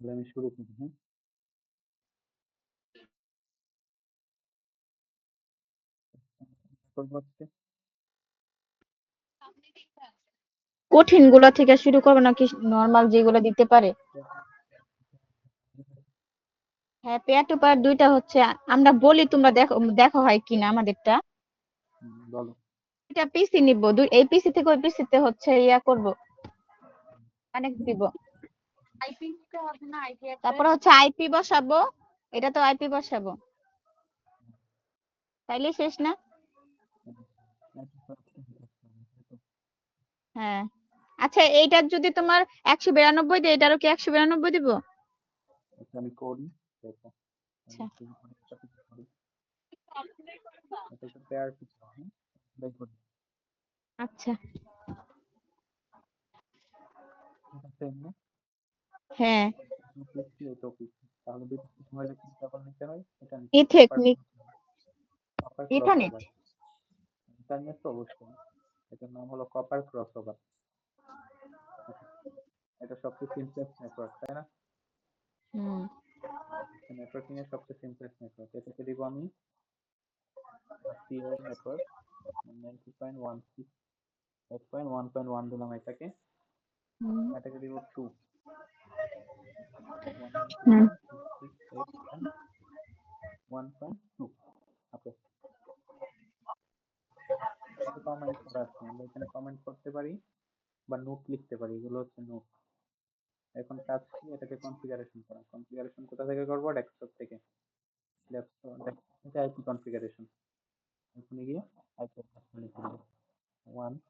তাহলে আমি শুরু করি, হ্যাঁ? করবো আজকে। কঠিন গুলা থেকে শুরু করবে নাকি নরমাল যেগুলো দিতে পারে? হ্যাঁ, পেয়ার টু পেয়ার দুইটা হচ্ছে। আমরা বলি, তোমরা দেখো দেখো হয় কিনা আমাদেরটা। বলো। এটা পিসি নিব, এই পিসি থেকে ওই পিসিতে হচ্ছে ইয়া করব, কানেক্ট দিব। তারপর হচ্ছে আইপি বসাবো, এটা তো আইপি বসাবো, তাইলে শেষ না? হ্যাঁ, আচ্ছা এইটার যদি তোমার 192 দেয়, এটারও কি 192 দিব? এটা আমি করি, দেখো। আচ্ছা এটা একটা পেয়ার কিছু, হ্যাঁ? দেখো, আচ্ছা। এটা সেম না? হ্যাঁ, পিসি এই টপিক, তাহলে দুটো কিছু হলে কি ডাবল নিতে হয়? এটা নিতে হয় copper, ইথেকনিক copper Ethernet. Crossover. Internet তো অবশ্যই, এটার নাম হলো কপার ক্রসওভার। এটা সবচেয়ে সিম্পলেস্ট নেটওয়ার্ক, তাই না? হুম, নেটওয়ার্কিং এর সবচেয়ে সিম্পলেস্ট নেটওয়ার্ক। এটাকে দিব আমি সিএল নেটওয়ার্ক 90.16 8.1.1 দিলাম এটাকে। হুম, এটাকে দিব 2 হুম। 192.168.1.2। ওকে, কিছু কমেন্ট করা আছে, আমরা এখানে কমেন্ট করতে পারি বা নোট লিখতে পারি, এগুলো হচ্ছে নোট। এখন কাজ কি, এটাকে কনফিগারেশন করা। কনফিগারেশন কোথা থেকে করব? ডেস্কটপ থেকে। ডেস্কটপ থেকে আইপি কনফিগারেশন, এখানে গিয়ে আইপি অ্যাড্রেস লিখে দেব 168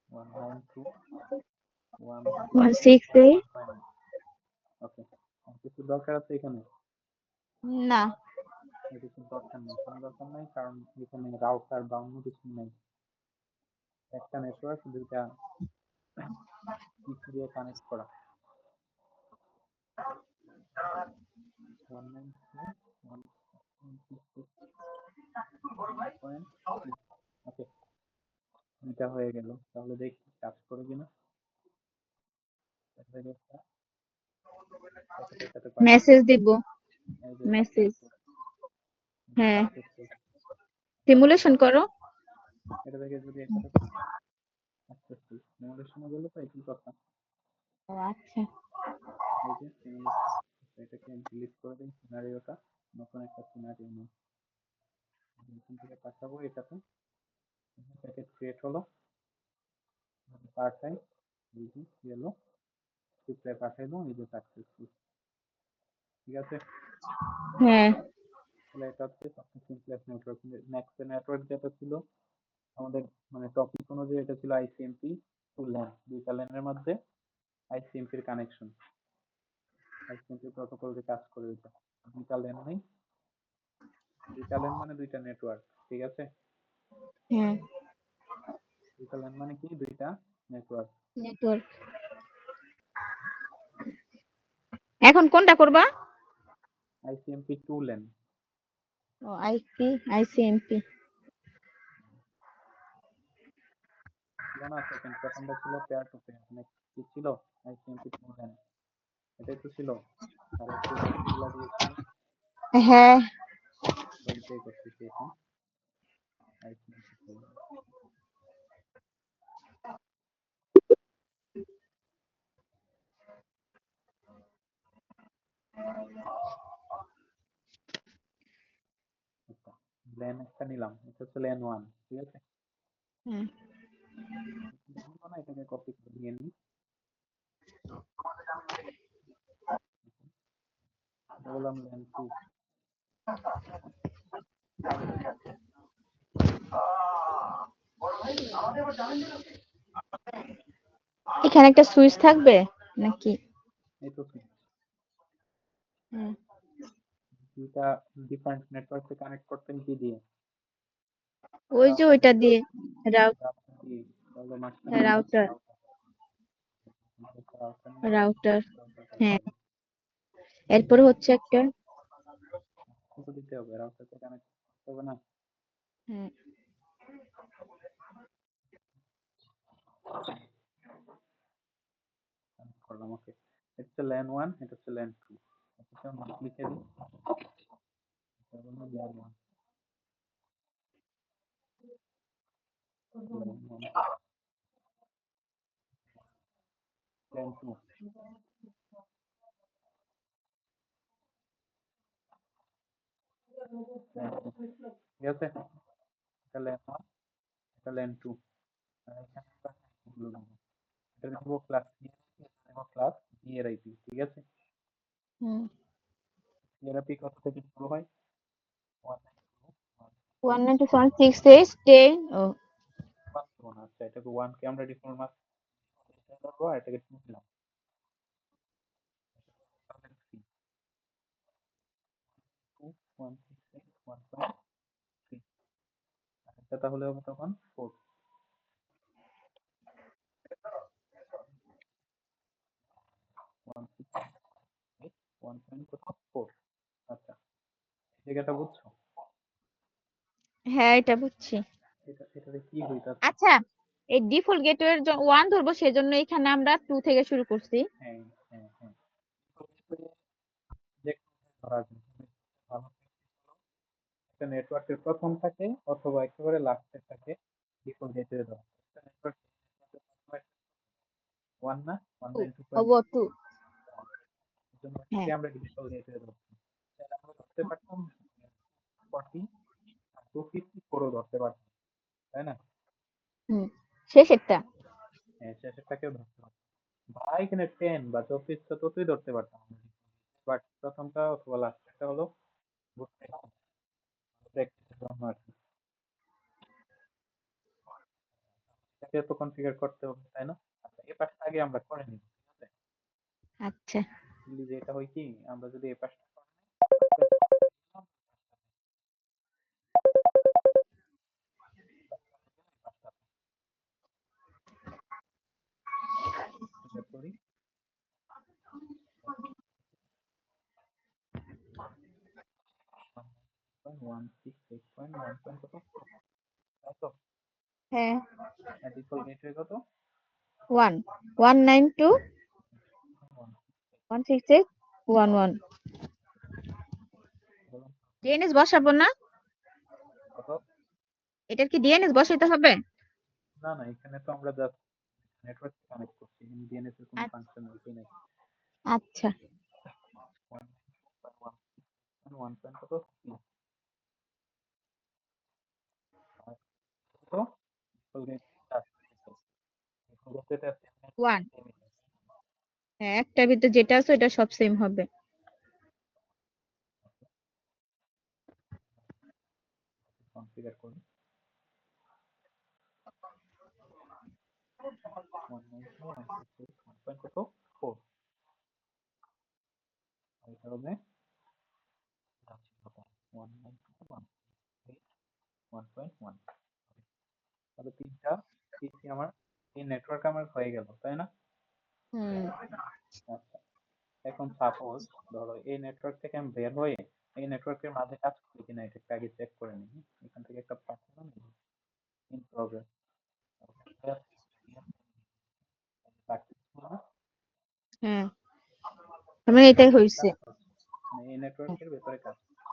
192.168.1.1। ওকে, কিছু দরকার আছে এখানে? না। কিছু দরকার নেই, কোনো দরকার নাই, কারণ এখানে রাউটার বা অন্য কিছু নেই। একটা নেটওয়ার্ক দুইটা পিসি দিয়ে কানেক্ট করা। 192.168.1.2। ওকে, এটা হয়ে গেল। তাহলে দেখি কাজ করে কিনা। এটা থেকে এটাতে কয়টা মেসেজ আসলো? দিব, এই যে মেসেজ। successful, হ্যাঁ, successful। সিমুলেশন করো। এটা থেকে যদি এটাতে সাকসেসফুল সিমুলেশনে গেলে তো একই কথা। ও আচ্ছা। এই যে সিমুলেশন, এটাকে ডিলিট করে দিই সিনারিওটা, নতুন একটা সিনারিও নিই। এখান থেকে পাঠাবো এটাতে, প্যাকেট ক্রিয়েট হলো, পাঠাই, এই যে কি হলো, রিপ্লাই পাঠাইলো, এই যে সাকসেসফুল। ঠিক আছে, হ্যাঁ, তাহলে এটা হচ্ছে সবচেয়ে সিম্পলেস্ট নেটওয়ার্ক। নেক্সট নেটওয়ার্ক যেটা ছিল আমাদের, মানে টপিক অনুযায়ী এটা ছিল আইসিএমপি টু ল্যান, দুইটা ল্যানের মধ্যে আইসিএমপির কানেকশন। আইসিএমপি প্রোটোকল যে কাজ করে এটা, দুইটা ল্যান নেই, দুইটা ল্যান মানে দুইটা নেটওয়ার্ক। ঠিক আছে, হ্যাঁ। দুইটা ল্যান মানে কি, দুইটা নেটওয়ার্ক। নেটওয়ার্ক। এখন কোনটা করবা? ICMP to LAN. ও আইপি, আইসিএমপি। ছিল না সেকেন্ড, প্রথমটা ছিল পেয়ার টু পেয়ার, নেক্সট কি ছিল? আইসিএমপি টু ল্যান, এটাই তো ছিল। আর একটু গুলা দিয়েছিল, হ্যাঁ, ওইটাই করতেছি এখন। আইসিএমপি টু ল্যান, আচ্ছা, ল্যান একটা নিলাম, এটা হচ্ছে ল্যান ওয়ান। ঠিক আছে, হ্যাঁ। নিব না, এটাকে কপি করে নিয়ে নিই। এটা বললাম ল্যান টু। এখানে একটা সুইচ থাকবে নাকি? এই তো সুইচ। হুম। দুইটা ডিফারেন্ট নেটওয়ার্ককে কানেক্ট করতেন কি দিয়ে? ওই যে রাউটার ওইটা দিয়ে। দিয়ে, রাউটার দিয়ে, তাহলে মাঝখানে কি আছে? Router, router. রাউটার নিলাম, রাউটার। রাউটারটা হ্যাঁ, দিয়ে দিই। এরপরে হচ্ছে একটা। কত দিতে হবে? রাউটারকে কানেক্ট করতে হবে না? হ্যাঁ, কানেক্ট করলাম, ওকে। এটা হচ্ছে ল্যান 1, এটা হচ্ছে ল্যান 2। এটা আমরা লিখে দিই, এটা হলো ল্যান 1, ল্যান 1, ল্যান 2, ঠিক আছে? এটা ল্যান 1, এটা ল্যান 2। আর এখানে আমরা এগুলো নেবো। এটা নেবো ক্লাস সি, নেবো ক্লাস বি এর আইপি, ঠিক আছে? হুম সি এর আইপি কত থেকে শুরু হয়? 192.168.10 ও 1 আচ্ছা, এটাকে 1 কে আমরা ডিফল্ট মার্ক ধরবো, আর এটাকে 2 দিলাম। তাহলে 3, 2, 1, 6, 8, 1.3, আর এটা তাহলে হবে তখন 4, 1, 6, 8, 1.4। আচ্ছা, এই জায়গাটা বুঝছো? হ্যাঁ এটা বুঝছি। এটাতে কি হইতাছে? আচ্ছা, এই ডিফল্ট গেটওয়ের 1 ধরবো, সেজন্য এখানে আমরা 2 থেকে শুরু করছি। হ্যাঁ, হ্যাঁ, হ্যাঁ। যে ধরার জন্য ভালো একটা নেটওয়ার্কের প্রথম থাকে অথবা একেবারে লাস্টে থাকে ডিফল্ট গেটওয়ে ধরা। একটা নেটওয়ার্ক 1 না, 192.1, হবো 2। এর জন্য হ্যাঁ। এটাকে আমরা ডিফল্ট গেটওয়ে ধরছি। তাহলে আমরা ধরতে পারতাম 40 আর 254 ও ধরতে পারতাম, তাই না? হুম শেষেরটা। হ্যাঁ, শেষেরটাকেও ধরতে পারতাম, বা এখানে 10 বা 24 ততই ধরতে পারতাম। বাট প্রথমটা অথবা লাস্টেরটা হলো প্র্যাকটিসের জন্য আর কি। এটাকে তো কনফিগার করতে হবে, তাই না? আচ্ছা, এই পাশটা আগে আমরা করে নিব, ঠিক আছে? আচ্ছা। যেটা হয় কি, আমরা যদি এই পাশটা করে নিই, করি 168.1 কত, তাই তো? হ্যাঁ। আর ডিফল্ট গেটওয়ে কত? 1 192.168.11 ডিএনএস বসাবো না? কত? এটার কি ডিএনএস বসাইতে হবে? না না, এখানে তো আমরা জাস্ট নেটওয়ার্ক কানেক্ট করছি, ডিএনএস এর কোনো আচ্ছা। ফাংশনালিটি নাই। আচ্ছা। 1 পয়েন্ট কত, আর কত ডিফল্ট গেটওয়ে 1 হ্যাঁ, একটার ভিতর যেটা আছে ওটা সব সেম হবে। কনফিগার করি 192.168.1 কত 4, আর এটা হবে 192.168.1, তাহলে তিনটা পিসি আমার, এই নেটওয়ার্ক আমার হয়ে গেল, তাই না? হুম আচ্ছা, এখন সাপোজ ধরো এই নেটওয়ার্ক থেকে আমি বের হয়ে এই নেটওয়ার্কের মাঝে কাজ করি কিনা এটা একটু আগে চেক করে নিই। এখান থেকে একটা পাঠালাম ইন প্রোগ্রেস, সাকসেসফুল না? হ্যাঁ, মানে এটাই হইছে। কাজ করছে, মানে এই নেটওয়ার্কের ভেতরে কাজ করছে।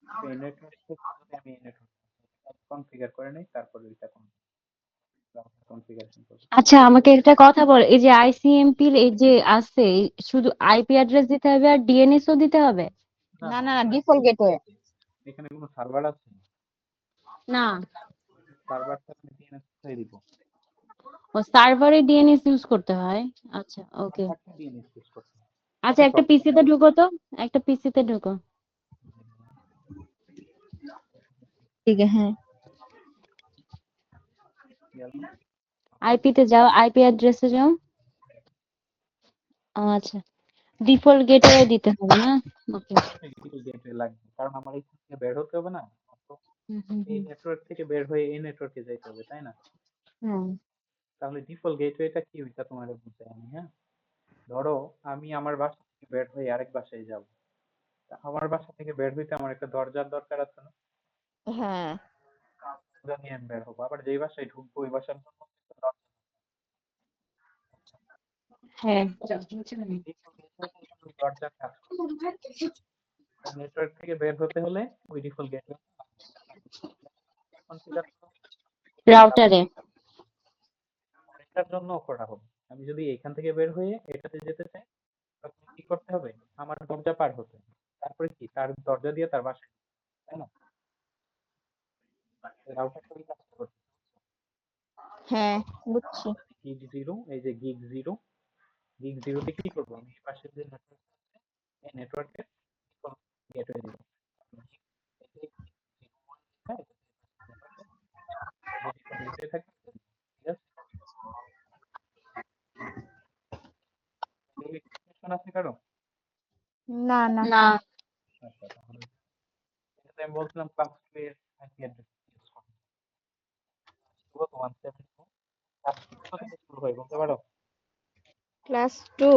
তো এই নেটওয়ার্ক থেকে যদি আমি এই নেটওয়ার্ক কনফিগার করে নিই, তারপরে এটা কনফিগারেশন করব। আচ্ছা, আমাকে একটা কথা বল, এই যে আইসিএমপি এই যে আছে, শুধু আইপি অ্যাড্রেস দিতে হবে আর ডিএনএস ও দিতে হবে? না না না, না না, এখানে ডিফল্ট গেটওয়ে। এখানে কোনো সার্ভার আছে? না, সার্ভার থাকলে ডিএনএস কোথায় দিব? ও সার্ভারে ডিএনএস ইউজ করতে হয়। আচ্ছা, ওকে। সার্ভারটা ডিএনএস ইউজ করতে হবে। আচ্ছা, তবে একটা সবসময় পিসিতে ঢুকো তো, একটা পিসিতে ঢুকো। ঠিক আছে। হ্যাঁ। গেল আইপিতে যাও, আইপি অ্যাড্রেসে যাও। আচ্ছা, ডিফল্ট গেটওয়ে দিতে হবে না? ওকে। গেটওয়ে লাগবে, কারণ আমার এখান থেকে বের হতে হবে না, তো হুম হুম এই হুম। নেটওয়ার্ক থেকে বের হয়ে এই নেটওয়ার্কে যাইতে হবে, তাই না? হ্যাঁ। তাহলে ডিফল্ট গেটওয়েটা কি ওইটা তোমার বুঝতে আমি, হ্যাঁ? ধরো আমি আমার বাসা থেকে বের হয়ে আরেক বাসায় যাব, তা আমার বাসা থেকে বের হইতে আমার একটা দরজার দরকার আছে না? হ্যাঁ। দরজা নিয়ে আমি বের হবো, আবার যেই বাসায় ঢুকবো ওই বাসার জন্য একটা দরজা। হ্যাঁ। দরজার কাজ নেটওয়ার্ক থেকে বের হতে হলে ওই ডিফল্ট গেটওয়ে কনফিগার রাউটারে। এটার জন্য করা হবে। আমি যদি এখান থেকে বের হয়ে এটাতে যেতে চাই তখন কি করতে হবে? আমার দরজা পার হতে হবে। তারপরে কি তার দরজা দিয়ে তার বাসায়, তাই না? রাউটারটা ওই কাজটা করছে। হ্যাঁ, বুঝছি। গিগ জিরো, এই যে গিগ জিরো, গিগ জিরোতে কি করবো? আমি এই পাশে যে নেটওয়ার্ক আছে এই নেটওয়ার্কের গেটওয়ে দিব। গেটওয়ে থাকবে, ঠিক আছে? এই extension আছে কারো? না না না, আচ্ছা, তাহলে এটাতে আমি বলছিলাম ক্লাস 2 এর আইপি অ্যাড্রেস ইউজ করতে। 172 ক্লাস 2 থেকে শুরু হয় বলতে পারো? ক্লাস 2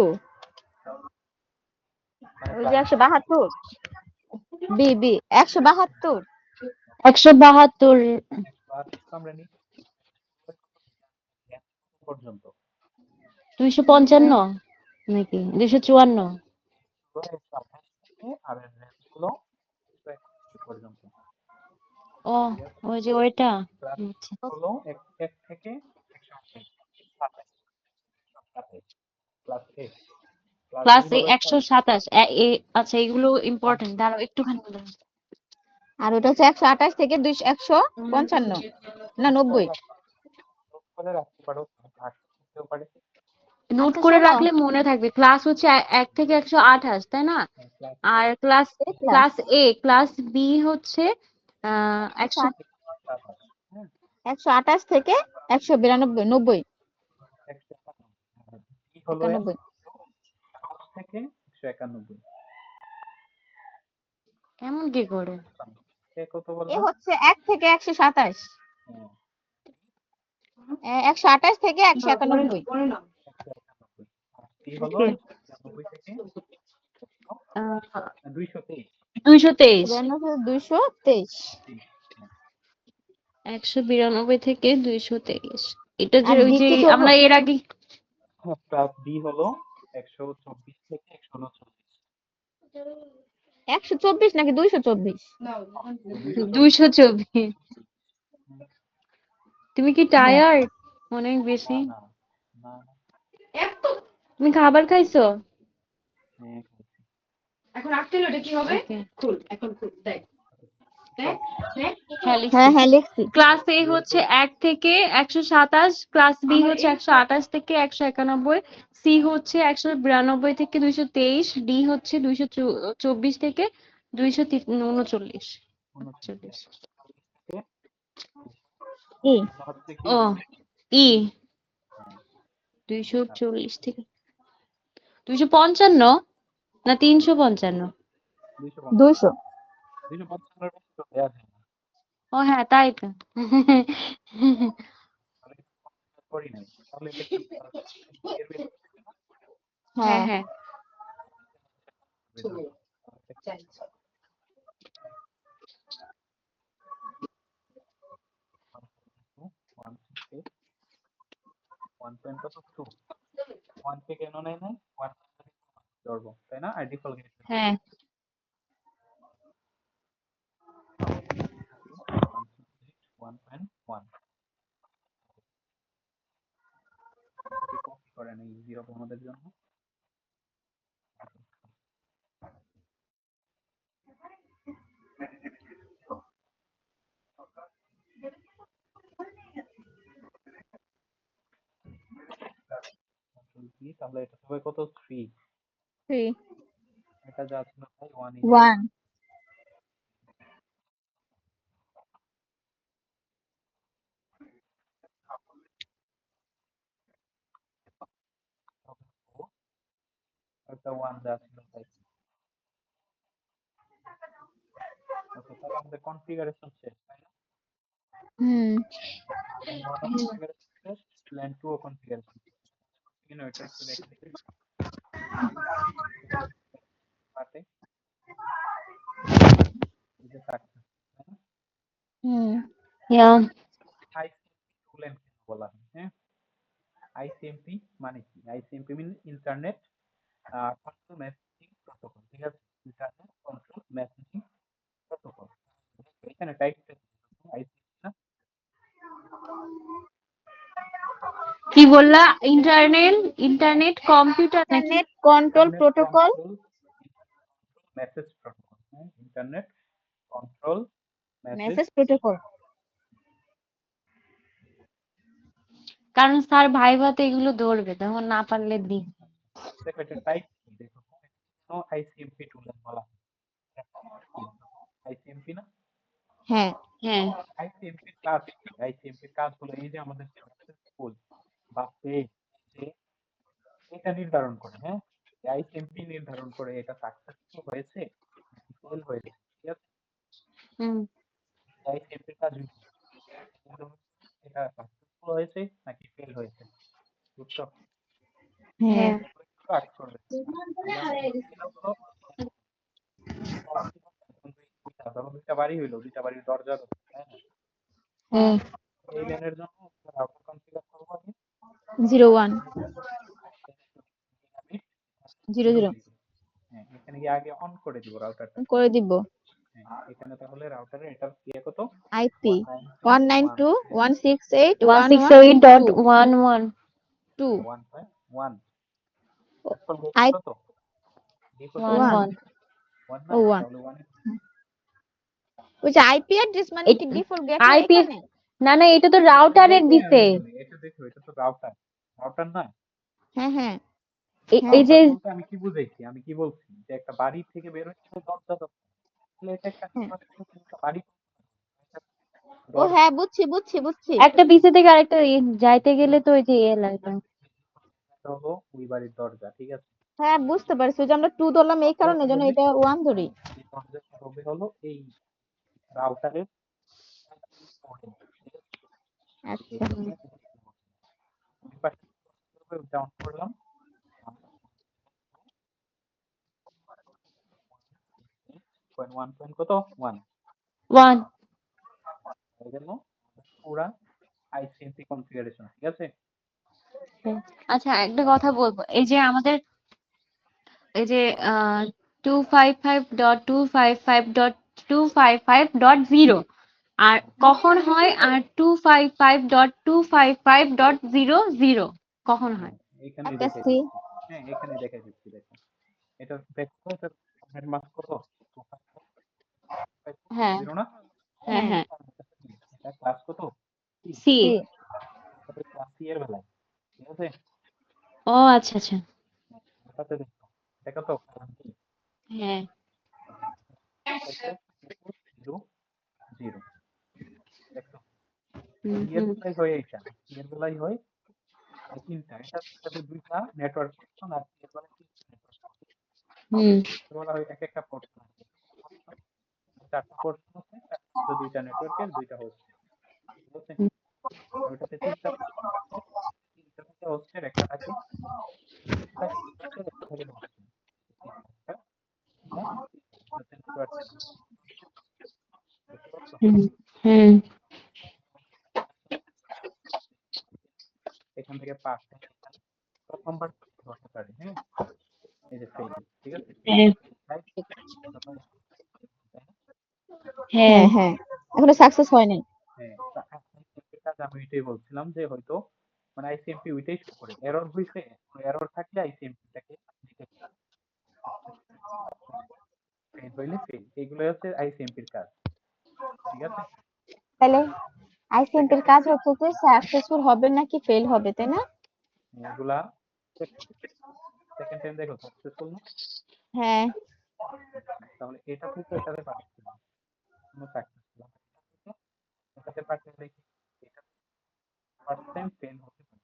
মানে ওই যে ক্লাস 172 বি 172 172 ক্লাস আমরা নিই পর্যন্ত 255 নাকি 254? থেকে আর এর রেঞ্জ হলো 161 পর্যন্ত, ও, ঠিক আছে? ওই যে ওইটা। ক্লাস আচ্ছা। হলো এক থেকে 128, 27 ক্লাস এ, ক্লাস ক্লাস বি হলো 127। আচ্ছা, এগুলো ইম্পর্টেন্ট, দাঁড়াও একটুখানি বলো। আর ওটা হচ্ছে 128 থেকে 155 না 90। নোট করে রাখতে পারো, থাকতেও পারে। নোট আচ্ছা করে শোনো, রাখলে মনে থাকবে। ক্লাস হচ্ছে 1 থেকে 128, তাই না? ক্লাস আর ক্লাস এই ক্লাস ক্লাস এ, ক্লাস বি হচ্ছে 100। 127, হ্যাঁ, 128 থেকে 192 90 151, আর বি হলো 91। 100 থেকে 191। কেমন কি করে? কে কত এ বললা? হচ্ছে 1 থেকে 127, হ্যাঁ, 128 থেকে 191। 191। আর সি হলো ওকে। 191 থেকে 223। 223 192 থেকে 223। এটা যে আর ওই ডি যে থেকে হলো আমরা এর আগে ক্লাস বি হলো 124 থেকে 139। 124 নাকি 224? 224। 224। তুমি কি হ্যাঁ টায়ার্ড অনেক না বেশি? না না না, তুমি খাবার খাইছো? হ্যাঁ, ওকে। সব হ্যাঁ, হ্যাঁ লিখছি। হ্যাঁ লিখছি। ক্লাস এ হচ্ছে 1 থেকে 127, ক্লাস বি হচ্ছে 128 থেকে 191, সি হচ্ছে 192 থেকে 223, ডি হচ্ছে 224 থেকে 239। 39 থেকে ই এটা হচ্ছে কি? ও, ই হ্যাঁ, 240 থেকে 255 না 355? 255, 200। 255 এর বেশি তো দেয়া যায় না। ও হ্যাঁ, তাই তো। তাহলে করি নাই, তাহলে এটা কি এর বেশি হবে না? হ্যাঁ, হ্যাঁ হ্যাঁ। বের হবে। ওয়ান থেকে 1.2, 1 থেকে কেন নেয় নাই? 1 ধরবো, তাই না? আর ডিফল্ট গেট হ্যাঁ, 1.1 এটাকে কপি করে নেই জিরো আমাদের জন্য। কি তাহলে এটা হবে কত? 3। 3 এটা যা ছিল তাই 1 1 একটা 1 যা ছিল তাই। ওকে, তাহলে আমাদের কনফিগারেশন শেষ, তাই না? হুম ল্যান 1 ও কনফিগারেশন শেষ, ল্যান 2 ও কনফিগারেশন শেষ। কিনো এটা একটু দেখে দেখি পার্টে এই যে থাকছে, তাই না? হুম ইয়া, আইসিএমপি টুল বলা হয়, হ্যাঁ? আইসিএমপি মানে কি? আইসিএমপি মিন ইন্টারনেট কন্ট্রোল মেসেজিং প্রোটোকল, ঠিক আছে, ইন্টারনেট কন্ট্রোল মেসেজিং প্রোটোকল। এখানে টাইপটা আইসিএমপি না, কি বললা? ইন্টারনেট কম্পিউটার নাকি? Internet control internet protocol, control message protocol, হ্যাঁ, internet control message. Message protocol. কারণ স্যার ভাইভাতে এগুলো ধরবে, তখন না পারলে দিন। দেখো এটা টাইপ কি, দেখো আইসিএমপি টুল বলা হয়, আইসিএমপি না, হ্যাঁ হ্যাঁ আইসিএমপির কাজ কি? আইসিএমপির কাজ হলো এই যে আমাদের সাকসেসফুল বা fail, যে এটা নির্ধারণ করে, হ্যাঁ, আইসিএমপি নির্ধারণ করে এটা সাকসেসফুল হয়েছে নাকি ফেল হয়েছে, ঠিক আছে, হুম আইসিএমপির কাজ কিন্তু এটা সাকসেসফুল হয়েছে নাকি ফেল হয়েছে, বুঝছো? হ্যাঁ হ্যাঁ কাজ করবে, তাহলে আমরা দেখছিলাম তো ধরো দুইটা বাড়ি হইলো, দুইটা বাড়ির দরজা, তাই না? হ্যাঁ এই লেনের জন্য রাউটার কনফিগার করবো আগে 01 gigabit 00 হ্যাঁ, এখানে গিয়ে আগে অন করে দিব রাউটারটা, করে দিব। হ্যাঁ, এখানে তাহলে রাউটারে এটা ইয়ে কত, আইপি 192.168.1.1.2 192.168.1.1 actual gate আই কত, default gate 1 1 1 ও না, 1 তাহলে 1 ওই যে আইপি অ্যাড্রেস মানে কি ডিফল্ট গেট হয় আইপি, এখানে? না না, এটা তো রাউটারের এইটাই আমি দিছে। বলি, এটা দেখো এটা তো রাউটার, রাউটার না, হ্যাঁ হ্যাঁ হ্যাঁ এই যে রাউটার বলতে আমি কি বুঝাইছি, আমি কি বলছি যে একটা বাড়ি থেকে বের হচ্ছে দরজা, তাহলে এটা একটা হ্যাঁ। একটা বাড়ি, ও দরজা হ্যাঁ, বুঝছি বুঝছি বুঝছি। একটা পিছে থেকে আরেকটা যাইতে গেলে তো ওই যে লাগে। হলো ওই বাড়ির দরজা, ঠিক আছে, হ্যাঁ বুঝতে পারছি, ওই যে আমরা 2 ধরলাম এই কারণে যেন হবে এটা 1 ধরি। এই দরজাটা হবে হলো এই রাউটারের আচ্ছা ডাউন করলাম, 1 কত 1 1 হয়ে গেল পুরা আইসিএমপি কনফিগারেশন, ঠিক আছে। আচ্ছা একটা কথা বলবো, এই যে আমাদের এই যে 255.255.255.0 আর কখন হয়, আর 255.255.00 কখন হয়? এখানেই একটা দেখে সি। দিচ্ছি, হ্যাঁ এখানেই দেখে দিচ্ছি, দেখো এটা দেখো, এটা এর মান কত, হ্যাঁ 0 না, হ্যাঁ হ্যাঁ হ্যাঁ এটা ক্লাস কত, সি। সি। ক্লাস সি এর বেলায়, ঠিক আছে, ও আচ্ছা আচ্ছা। এটাতে দেখো এটা কত, হ্যাঁ 0 0, দেখো হুম সি এর হুম বেলায় হয় এটা, সি এর বেলায় হয় এই তিনটা, এটার সাথে দুইটা নেটওয়ার্ক কানেকশন, আর সি এর বেলায় তিনটা হুম নেটওয়ার্ক বলা হয় এক একটা পোর্শন, চারটা পোর্শন আছে, চারটার মধ্যে দুইটা নেটওয়ার্কের দুইটা হোস্ট, ঠিক আছে, ওইটাতে তিনটা তিনটা থেকে হোস্টের একটা থাকে, একটা থাকে নেটওয়ার্কের, একটা থাকে হোস্টের, তিনটা, হ্যাঁ, তিনটা নেটওয়ার্ক, বুঝতে পারছো? হুম হুম এখান থেকে পাঁচটা এখানে প্রথমবার হতে পারে, হ্যাঁ, এই যে ফেল, ঠিক আছে, হ্যাঁ তাই হ্যাঁ হ্যাঁ হ্যাঁ এখনো সাকসেস হয় নাই। হ্যাঁ, আইসিএমপি কাজ আমি ওইটাই বলছিলাম যে হয়তো মানে আইসিএমপি ওইটাই শো করে, এরর হইছে, এরর থাকলে আইসিএমপিটাকে ফেল হইলে ফেল, এইগুলো হচ্ছে আইসিএমপির কাজ, ঠিক আছে। তাহলে আইসিএমপির সেকেন্ড কাজ হচ্ছে যে সাকসেসফুল হবে নাকি ফেল হবে, তাই না? এগুলা সেকেন্ড টাইম দেখো সাকসেসফুল না, হ্যাঁ তাহলে এটা থেকে এটাতে পাঠাচ্ছি না, কোনো সাকসেসফুল এটাতে পাঠালে কি, এটা ফার্স্ট টাইম ফেল হতে পারে,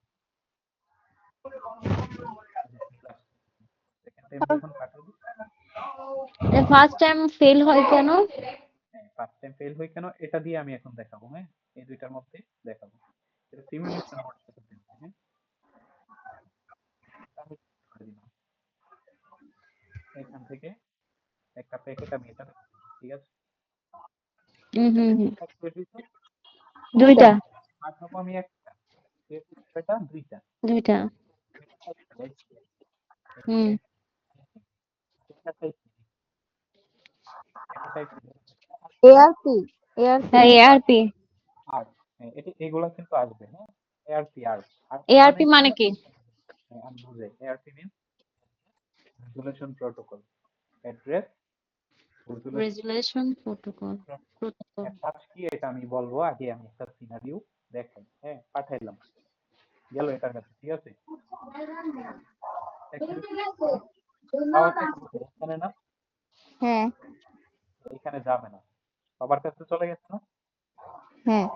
সেকেন্ড টাইম যখন পাঠাবো, ফার্স্ট টাইম ফেল হয় কেন? হ্যাঁ ফার্স্ট টাইম ফেল হয় কেন এটা দিয়ে আমি এখন দেখাবো, হ্যাঁ, এই দুইটার মধ্যে দেখাবো, এটা সিমুলেশন মোড, হ্যাঁ, আমি করে দিলাম এখান থেকে একটা প্যাকেট আমি এটা দেখাবো, ঠিক আছে, হুম হুম হুম একটা করে দিতে দুইটা। দুইটা পাঠাবো আমি একটা, এটা দুইটা, দুইটা এটা একটা, হুম এটা type এটা type এআরপি এআরপি হ্যাঁ এআরপি আর এটা এগুলা কিন্তু আসবে, হ্যাঁ। এআরপি আর মানে এআরপি কি? মানে কি? আমি বুঝাই। ARP mean resolution protocol, address resolution. Resolution protocol protocol কাজ কি এটা আমি বলবো, আগে আমি একটা সিনারিও দেখাই। হ্যাঁ, পাঠাইলাম, গেল এটার কাছে, ঠিক আছে। এখানে পাওয়ারটা এখানে না, হ্যাঁ এখানে যাবে না, সবার কাছে চলে গেছে না। হ্যাঁ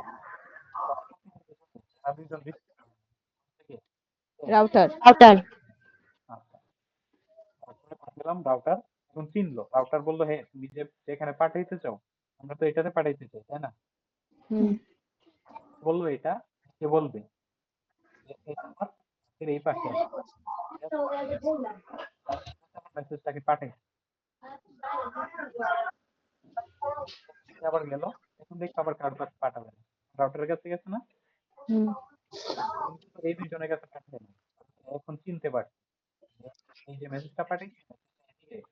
আর দুইজন থেকে রাউটার রাউটার আচ্ছা, তারপরে পাঠালাম রাউটার। এখন চিনলো, রাউটার বললো হ্যাঁ তুমি যে যেখানে পাঠাইতে চাও, আমরা তো এটাতে পাঠাইতে চাই, তাই না। হুম বললো এটা, কে বলবে যে এটা আমার হাতের এই পাশে আছে, ঠিক আছে? মেসেজটাকে পাঠাই, আবার গেল। এখন দেখো আবার কার কাছে পাঠাবে না, রাউটারের কাছে গেছে না। হুম এখন কিন্তু এই দুইজনের কাছে পাঠাবে না, এখন চিনতে পারছে যে এই যে মেসেজটা পাঠাইছি,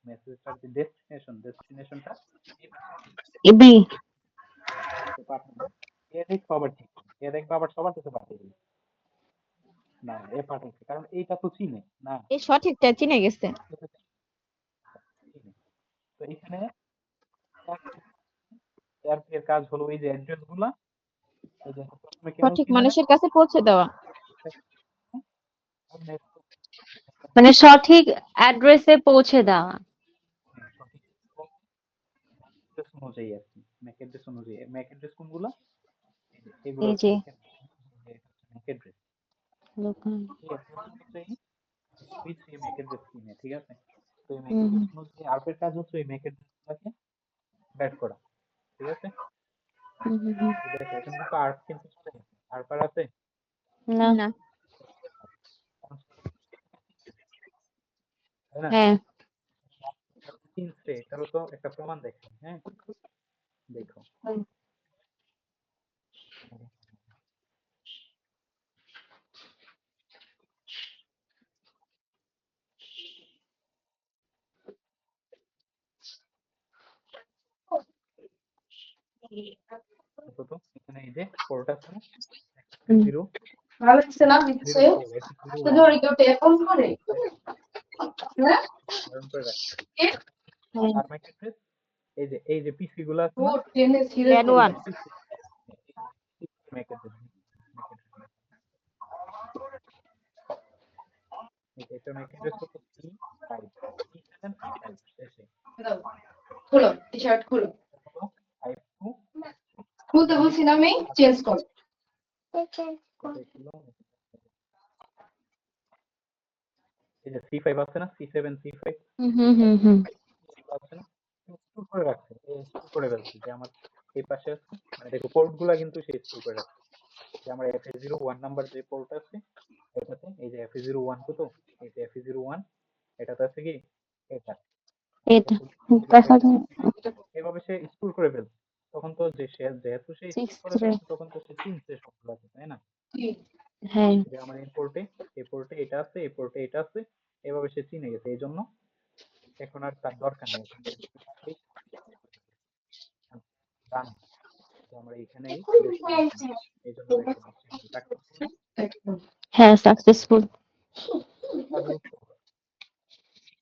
মেসেজটার যে ডেস্টিনেশনটা এই পাশে এবি পাঠানো। এ দেখবো আবার ঠিক, এ দেখবো আবার সবার কাছে পাঠিয়ে দিল। না না, এ পাঠাইছে, কারণ এইটা তো চিনে না, এই সঠিকটা চিনে গেছে। এটা চিনে। তো এখানে এর কাজ হলো এই যে অ্যাড্রেস গুলা, এই যে প্রথমে কেন সঠিক চিনে না, মানুষের কাছে পৌঁছে দেওয়া। মানে সঠিক অ্যাড্রেসে পৌঁছে দেওয়া। সঠিক অ্যাড্রেস অনুযায়ী আর কি, ম্যাক অ্যাড্রেস অনুযায়ী। ম্যাক অ্যাড্রেস কোনগুলা, এই যে এগুলো এই হচ্ছে যে ম্যাক অ্যাড্রেস। লোকাল এই অ্যাড্রেস অনুযায়ী সুইচ এই ম্যাক অ্যাড্রেস চিনে, ঠিক আছে। তো এই ম্যাক হুম অ্যাড্রেস অনুযায়ী আরপের কাজ হচ্ছে এই ম্যাক অ্যাড্রেস গুলাকে ব্যাট করা, ঠিক আছে। হুম হুম হুম। এই দেখো এখানে কিন্তু আর্প কিন্তু চলে গেছে, আর্প আর আছে, না না তাই না। হ্যাঁ চিনছে, এটারও তো একটা প্রমাণ দেখো, হ্যাঁ। দেখো দেখো তো, এখানে এই যে পোর্ট আছে না, হুম। জিরো জিরো দিচ্ছে ফোর, জিরো ওয়ান, কেউ টেলিফোন করে ধারণ করে রাখছে। হ্যাঁ আর ম্যাক অ্যাড্রেস এই যে পিসি গুলো আছে না, ল্যান এই ওয়ান। যে পিসি ম্যাক অ্যাড্রেস, এটা ম্যাক অ্যাড্রেস হচ্ছে C5, C7 C5 শেষে, খুলো টি শার্ট খুলো, হলো 52 খুলতে বলছি না আমি, চেঞ্জ কর। এই যে C5 আছে না, C7 C5 হুম হুম হুম হুম আছে না, স্টোর করে রাখছে, স্টোর করে রাখছে যে আমার এই পাশে আছে। মানে দেখো পোর্ট গুলা কিন্তু সে স্টোর করে রাখছে, যে আমার FA01 নাম্বার যে পোর্ট আছে এটাতে, এই যে FA01 কত, এই যে FA01 এটাতে আছে কি এটা, এটা FA01 দেখা যায় এভাবে সে স্টোর করে ফেলছে। তখন তো যে সে যেহেতু সে স্টোর সিক্স করে থ্রি ফেলছে, তখন তো সে চিনছে সবগুলোকে, তাই না। হ্যাঁ যে আমার এই পোর্টে এটা আছে, এই পোর্টে এটা আছে, এভাবে সে চিনে গেছে। এই জন্য এখন আর তার দরকার নেই, জানে যে আমরা এখানেই ডেস্টিনেশন, এই জন্য দেখো সাকসেসফুলি হ্যাঁ সাকসেসফুল কাজ হচ্ছে।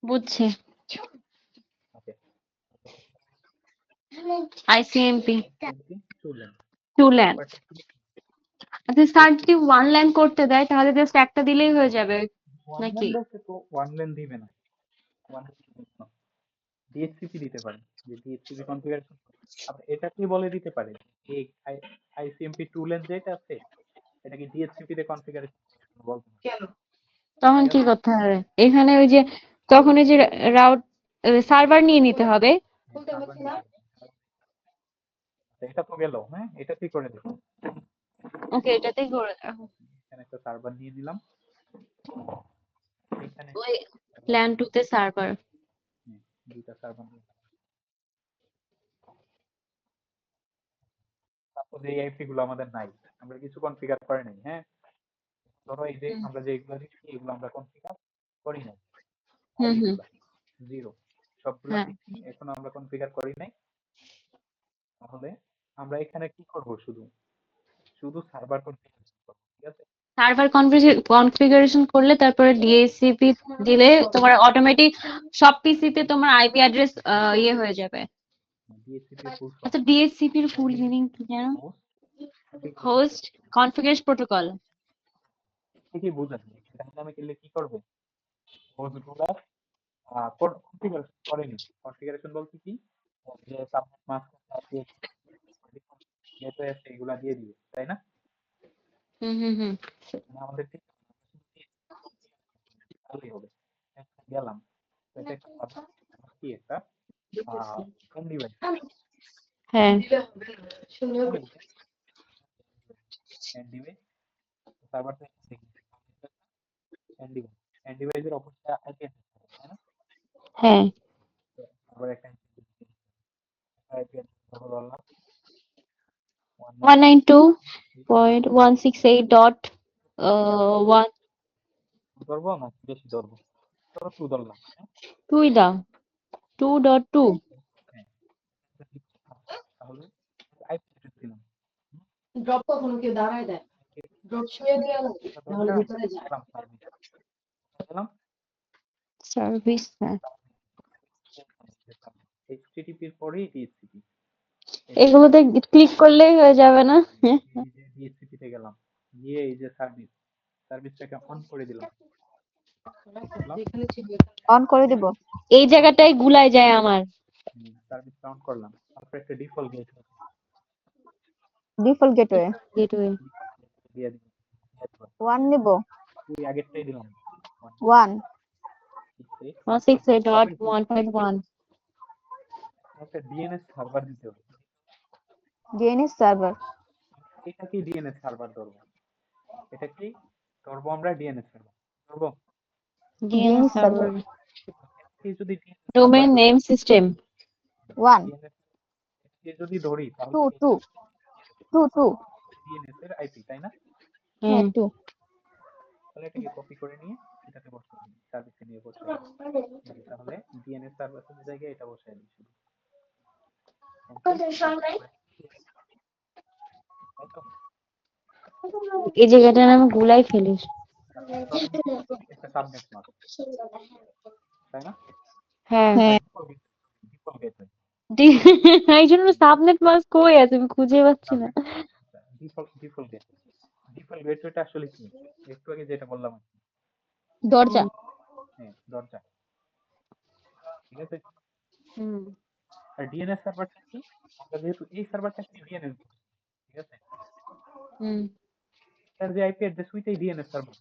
বুঝছি ওকে, আইসিএমপি চললেন 2 ল্যান। ব্যাপারটা কি, আচ্ছা স্যার যদি 1 ল্যান করতে দেয় তাহলে জাস্ট একটা দিলেই হয়ে যাবে ওয়ান ল্যান নাকি? বলতে তো ওয়ান ল্যান দিবে না, ওয়ান ডিএচসিপি দিতে পারে, যে ডিএচসিপি কনফিগারেশন। আবার এটা কি বলে দিতে পারে, এই আইসিএমপি টু লেন যেটা আছে, এটা কি ডিএচসিপি তে কনফিগারেশন বলতে পারে, তখন ঠিক কি আছে। করতে হবে? এখানে ওই যে তখন ওই যে রাউট সার্ভার নিয়ে নিতে হবে। সার্ভার নিতে হবে। আচ্ছা, এটা তো গেল, হ্যাঁ, এটা কি করে দেবো। ওকে এটাতেই করে এখানে একটা সার্ভার নিয়ে নিলাম, এখানে ওই ল্যান 2 তে সার্ভার। দুইটা সার্ভার নিয়ে নিলাম। তারপর এই আইপি গুলো আমাদের নাই, আমরা কিছু কনফিগার করে নাই, হ্যাঁ। ধরো এই যে আমরা যে এগুলো দিচ্ছি, এগুলো আমরা কনফিগার করি নাই, হুম আইপি হুম গুলা জিরো, সবগুলা হ্যাঁ দিচ্ছি, এখনো আমরা কনফিগার করি নাই। তাহলে আমরা এখানে কি করব, শুধু শুধু সার্ভার কনফিগারেশন করব, ঠিক আছে? সার্ভার কনফিগারেশন করলে তারপরে ডিএসসিপি দিলে তোমার অটোমেটিক সব পিসিতে তোমার আইপি অ্যাড্রেস ইয়ে হয়ে যাবে। ডিএসসিপি ফুল ফর্ম আচ্ছা ডিএসসিপির ফুল মিনিং কি জানো? Host configuration host configuration protocol. ঠিকই বুঝেন। ডাইনামিক্যালি কি করবে, হোস্টগুলা কনফিগারেশন করেনি। কনফিগারেশন বলতে কি, যে সাবনেট মাস্ক আছে, গেটওয়ে আছে, এগুলা দিয়ে দিবে, তাই না? হুম। মানে আমাদের ঠিক তাহলেই হবে। একটা গেলাম, তো এটা একটা কি একটা এন্ড ডিভাইস, হ্যাঁ এন্ড ডিভাইস সার্ভার থেকে এন্ড ডিভাইস, এন্ড ডিভাইসের অপরটা আইপি অ্যাড্রেস, তাই না? হ্যাঁ আবার একটা আইপি অ্যাড্রেস ধরলাম 192.168.1 ধরবো না, বেশি ধরবো, ধরো 2 ধরলাম, হ্যাঁ? 2 দাও 2.2 হ্যাঁ, তাহলে আইপি অ্যাড্রেস দিলাম। ড্রপ কখনো কেউ দাঁড়ায় দেয় ড্রপ শুয়ে দেওয়া লাগে নাহলে ভিতরে যায় গেলাম সার্ভিস, গেলাম সার্ভিস। হ্যাঁ এইচটিটিপির পরেই ডিএসসিপি, এগুলোতে ক্লিক করলেই হয়ে যাবে না? ডিএসসিপি তে গেলাম, গিয়ে এই যে সার্ভিসটাকে অন করে দিলাম, বুঝলাম? অন করে দিব। এই জায়গাটাই গুলায় যায় আমার। সার্ভিসটা অন করলাম, তারপর একটা default gate default gateway gateway দিয়ে দিলাম, 1 নিব। ওই আগেরটাই দিলাম 1 168.1.1 একটা ডিএনএস সার্ভার দিতে হবে। ডিএনএস সার্ভার এটা কি ডিএনএস সার্ভার ধরবো, এটা কি ধরবো, আমরা ডিএনএস সার্ভার ধরবো। ডিএনএস ডিএনএস সার্ভার সার্ভার কি যদি DNS server domain name system 1 DNS যদি ধরি, তাহলে 2 2 2 2 ডিএনএস এর আইপি, তাই না? হ্যাঁ হুম 2 তাহলে এটাকে কপি করে নিয়ে এটাতে বসিয়ে দিই, সার্ভিসে নিয়ে বসিয়ে দিই। তাহলে ডিএনএস সার্ভিসের জায়গায় এটা বসিয়ে দিই শুধু, তাই তো? এই জায়গাটার নাম গুলাই ফেলিস। প্রথম একটা সাবনেট মাস্ক, তাই না? হ্যাঁ হ্যাঁ ডিফল্ট গেটওয়ে, এই জন্য সাবনেট মাস্ক কই আছে আমি খুঁজে পাচ্ছি না। ডিফল্ট গেটওয়ে, ডিফল্ট গেটওয়েটা আসলে কি, একটু আগে যেটা বললাম আর কি। দরজা হ্যাঁ, দরজা, ঠিক আছে। হুম আর ডিএনএস সার্ভারটা কি, আমরা যেহেতু এই সার্ভারটা কি ডিএনএস, ঠিক আছে, হুম তার যে আইপি অ্যাড্রেস ওইটাই ডিএনএস সার্ভার,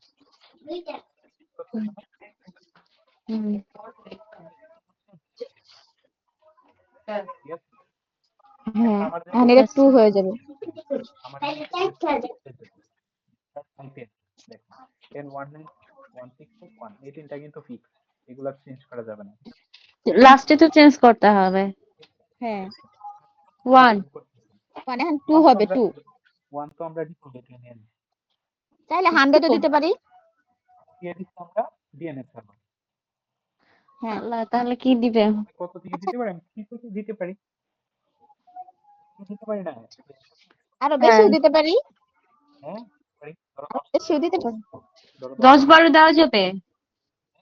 হুম ঠিক আছে। হ্যাঁ আমার এখন জায়গায় এটা 2 হয়ে যাবে। আমার জায়গায় আইপি দেখো 10.1.1.6.1, এই তিনটা কিন্তু ফিক্স, এগুলা চেঞ্জ করা যাবে না। লাস্টে তো চেঞ্জ করতে হবে। হ্যাঁ 1 মানে এখন 2 হবে 2 ওয়ান তো আমরা ডিফল্ট গেটওয়ে নিয়ে নিই, চাইলে 100 ও দিতে পারি। দিয়ে দিচ্ছি আমরা ডিএনএস সার্ভার। হ্যাঁ আল্লাহ তাহলে কি দিবে? কত থেকে দিতে পারি, আমি 3 থেকে দিতে পারি, দিতে পারি না? আরো হ্যাঁ বেশিও দিতে পারি, হ্যাঁ পারি, ধরো আরো 10, বেশিও দিতে পারি। ধরো 10 12 দেওয়া যাবে?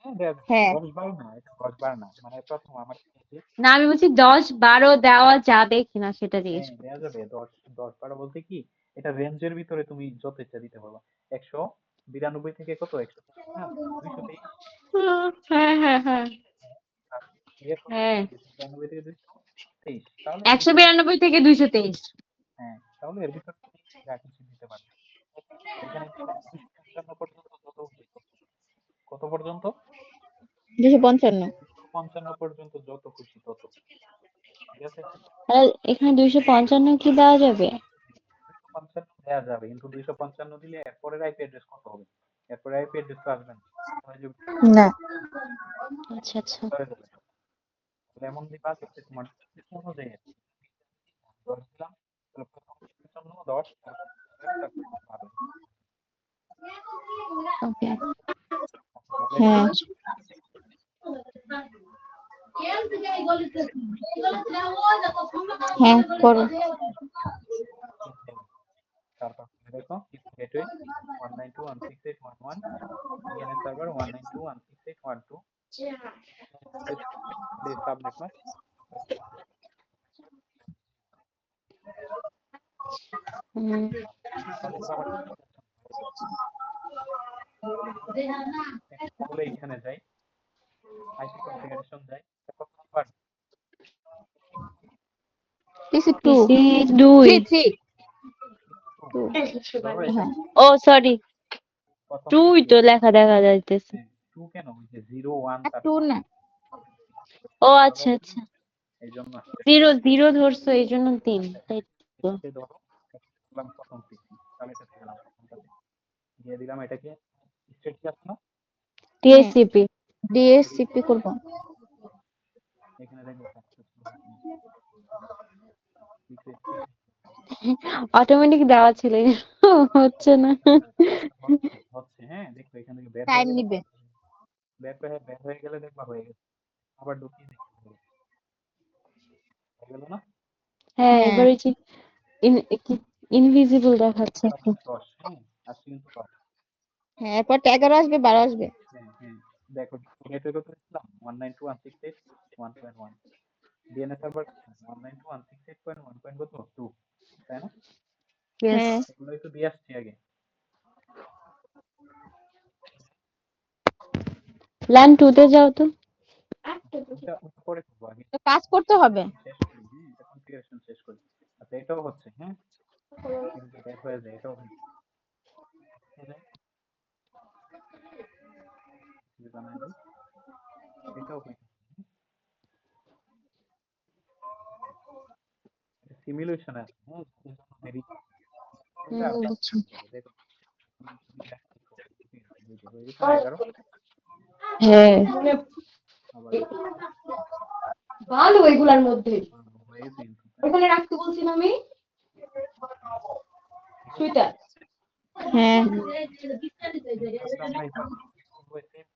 হ্যাঁ দেওয়া যাবে। হ্যাঁ 10 12 না, এটা 10 12 না, মানে প্রথম আমার যে না আমি বলছি 10 12 দেওয়া যাবে কিনা সেটা জিজ্ঞেস হ্যাঁ করছি। দেওয়া যাবে। 10 12 বলতে কি, এটা রেঞ্জের ভিতরে তুমি যত ইচ্ছা দিতে পারবা। 192 থেকে কত, 100 না 223, হ্যাঁ আর ইয়ে কত, হ্যাঁ 292 থেকে 223, তাহলে এর ভিতরে 192 থেকে 223। হ্যাঁ, তাহলে এর ভিতরে তুমি যা কিছু দিতে পারবে। এখানে 255 পর্যন্ত যত উঠবে, কত পর্যন্ত, 255 255 পর্যন্ত যত খুশি তত, ঠিক আছে। আর এখানে 255 কি দেওয়া যাবে? 255 দেওয়া যাবে, কিন্তু 255 দিলে এরপরের আইপি অ্যাড্রেস কত হবে, এরপরে আইপি অ্যাড্রেস তো আসবে না, তাহলে যে না আচ্ছা হয়ে যাবে। তাহলে এমন দিবা যাতে তোমার অনুযায়ী আর কি। 10 দিলাম, তাহলে প্রথম 55 10, তারপর 12। ওকে তাহলে এটা হ্যাঁ হ্যাঁ করো। তারপর দেখো gateway 192.168.1.1 DNS server 192.168.1.2 subnet mask তাহলে তো আমার তাহলে এখানে যাই আইপি কনফিগারেশন যাই তারপর নাম্বার পিসি 2 পিসি 2 3 ধরো 2 এটা হ্যাঁ ও সরি প্রথম 2 থেকে তো লেখা দেখা যাইতেছে 2 কেন ওই যে 0 1 আর 2 তারপর না। ও তাহলে আচ্ছা আচ্ছা এই জন্য আসছে 0 ধরছো এই জন্য 3 তাই তো এটাকে ধরো দিলাম প্রথম পিসি তাহলে এটাতে গেলাম প্রথমটাতে দিয়ে দিলাম এটাকে স্টেট কি আছে না হ্যাঁ টিএসসিপি ডিএসসিপি করব। এখানে দেখবো সাকসেসফুল অটোমেটিক দেওয়া ছিল হচ্ছে না হচ্ছে হ্যাঁ দেখো এখান থেকে বের হয়ে টাইম গেলে নিবে। বের হয়ে গেলে দেখবা হয়ে গেছে আবার ঢুকিয়ে দেখতে হবে হয়ে গেল না হ্যাঁ হ্যাঁ এবারে যে ইনভিজিবল দেখাচ্ছে একটু 10 হ্যাঁ আসছে কিন্তু 10 হ্যাঁ এরপর 11 আসবে 12 আসবে। হ্যাঁ হ্যাঁ দেখো গেটওয়ে কত ছিলাম 192.168.1.1 ডিএনএস সার্ভার 192.168.1 কত 2 তাই না ইয়েস হ্যাঁ এগুলোই তো দিয়ে আসছি আগে ল্যান্ড 2 তে যাও তো ওটা পরে করবো আগে তো কাজ করতে হবে। শেষ করি হ্যাঁ এটা কনফিগারেশন শেষ করি আচ্ছা এটাও হচ্ছে হ্যাঁ কিন্তু বের হয়ে যায় এটাও হচ্ছে বানাই দিই এটাও হচ্ছে সিমুলেশন আছে হ্যাঁ এর জন্য দেরি করলে আরো বুঝছো দেখো হয়ে গেছে না 11 হ্যাঁ আবার ভালো এগুলার মধ্যে হয়ে গেছে কিন্তু ওখানে রাখতে বলছিলাম আমি সুইটার হ্যাঁ তারপরে আমরা এবার করবো সেম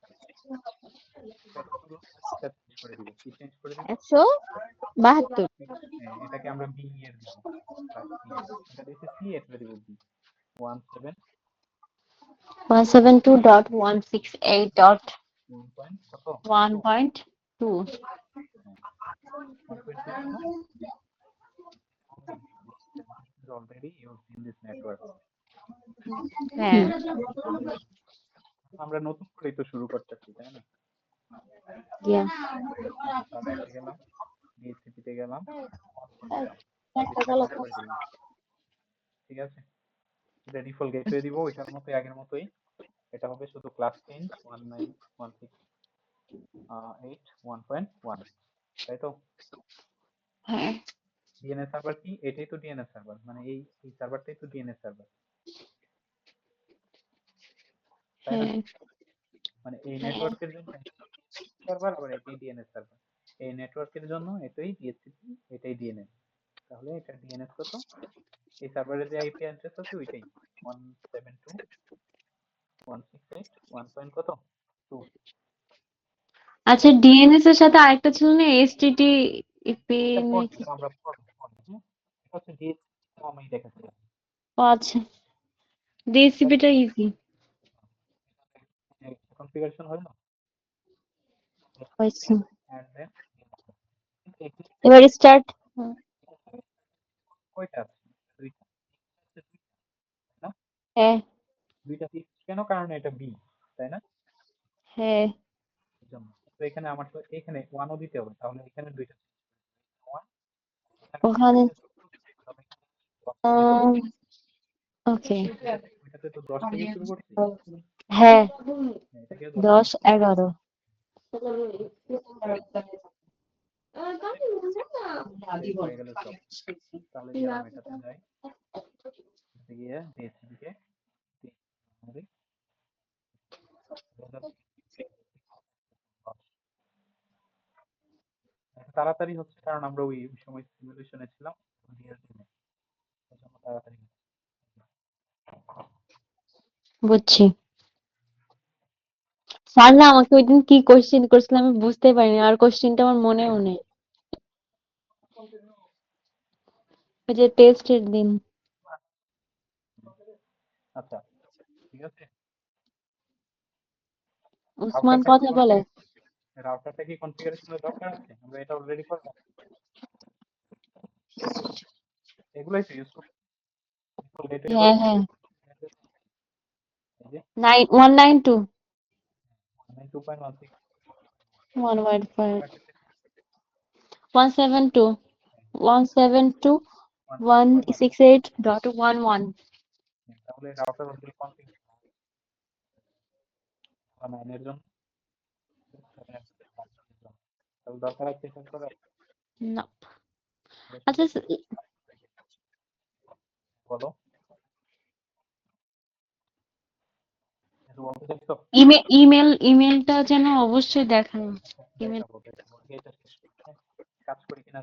এটা শুধু চেঞ্জ করে দিব কি চেঞ্জ করে দিব 172 এটাকে আমরা বি এর দিব এটা দিয়েছে সি এটা দিব বি 17 172.168.1.2 1.2 1.2 কেন is already used in this network হ্যাঁ আমরা নতুন করে তো শুরু করতেছি তাই না ইয়া সাবনেটে গেলাম ডিএসসিপি তে গেলাম করে দিলাম ঠিক আছে এটা ডিফল্ট গেটওয়ে দিব ওইটার মতোই আগের মতোই এটা হবে শুধু ক্লাস চেঞ্জ 19168.1.1 তাই তো হ্যাঁ ডিএনএস সার্ভার কি এটাই তো ডিএনএস সার্ভার মানে এই সার্ভারটাই তো ডিএনএস সার্ভার তাই না হ্যাঁ মানে এই নেটওয়ার্কের জন্য সার্ভার আবার এটাই ডিএনএস সার্ভার এই নেটওয়ার্কের জন্য এটাই ডিএসসিপি এটাই ডিএনএস তাহলে এটা ডিএনএস কত এই সার্ভারের যে আইপি অ্যাড্রেস আছে ওইটাই 172.168.1 পয়েন্ট কত 2 আচ্ছা ডিএনএস এর সাথে আরেকটা ছিল না এসটিটিপি এটা পর নাকি আমরা পড়বো হ্যাঁ এটা হচ্ছে ডিএসসিপি আমি দেখাচ্ছিলাম ও আচ্ছা ডিএসসিপিটা ইজি কনফিগারেশন হলো হয়েছে এন্ড দেন এবার স্টার্ট কয়টা আছে দুইটা না হ্যাঁ দুইটা ফিক্স কেন কারণ এটা বি তাই না হ্যাঁ এই জন্য তো এখানে আমার তো এখানে ওয়ানও দিতে হবে তাহলে এখানে দুইটা ওয়ান ওখানে তাহলে ওকে ওইটাতে তো 10 থেকে শুরু করছি হ্যাঁ এটাকে 10 10 11 হয়ে গেল সব তাহলে গেলাম এটাতে যাই এটাতে গিয়ে ডিএসসিপি কে তাড়াতাড়ি হচ্ছে কারণ আমরা ওই সময় সিমুলেশনে ছিলাম তাড়াতাড়ি বুঝছি স্যার না আমাকে ওই দিন কি কোশ্চেন করছিল আমি বুঝতে পারিনি আর কোশ্চেনটা আমার মনেও নেই ওই যে টেস্টের দিন আচ্ছা, ঠিক আছে। উসমান রাউটারটা কি কথা বলে রাউটারটা কি কনফিগারেশনের দরকার আছে? আমরা এটা অলরেডি করলাম। এগুলাই তো ইউজ করছি। ডিফল্ট গেটওয়ে হ্যাঁ করছি। হ্যাঁ এই যে 192 2.16 115 প্যাকেটে 172 172 1.16 168.11 তাহলে রাউটার অলরেডি কনফিগার 9 এর জন্য 7 এর জন্য। তাহলে দরকার আছে এটা করার? না এটা আচ্ছা শুধু বলো, কিছু বলতে চাইছো? ইমেলটা যেন অবশ্যই দেখায় ইমেল দেখাবো আগে এটা শেষ করি, হ্যাঁ? কাজ করি কিনা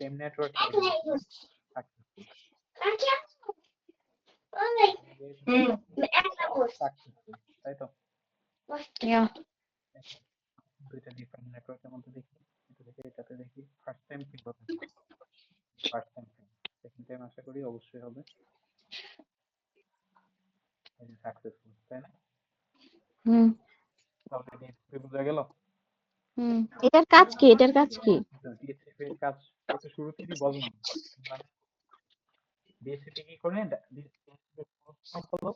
সেম নেটওয়ার্ক সাকসেসফুল সাকসেসফুল, তাই তো? ইয়া দুইটা ডিফারেন্ট নেটওয়ার্কের মধ্যে দেখি, এটা দেখে এটাতে দেখি ফার্স্ট টাইম কি হবে। ফার্স্ট টাইম সেকেন্ড টাইম আশা করি অবশ্যই হবে। এই যে সাকসেসফুল, তাই না? হুম তাহলে ডিএসপি বোঝা গেল। হুম এটার কাজ কি? এটার কাজ কি? ডিএসপি এর কাজ এটা শুরু থেকেই বললাম, মানে ডিএসপি কি করে, ডিএসপি হলো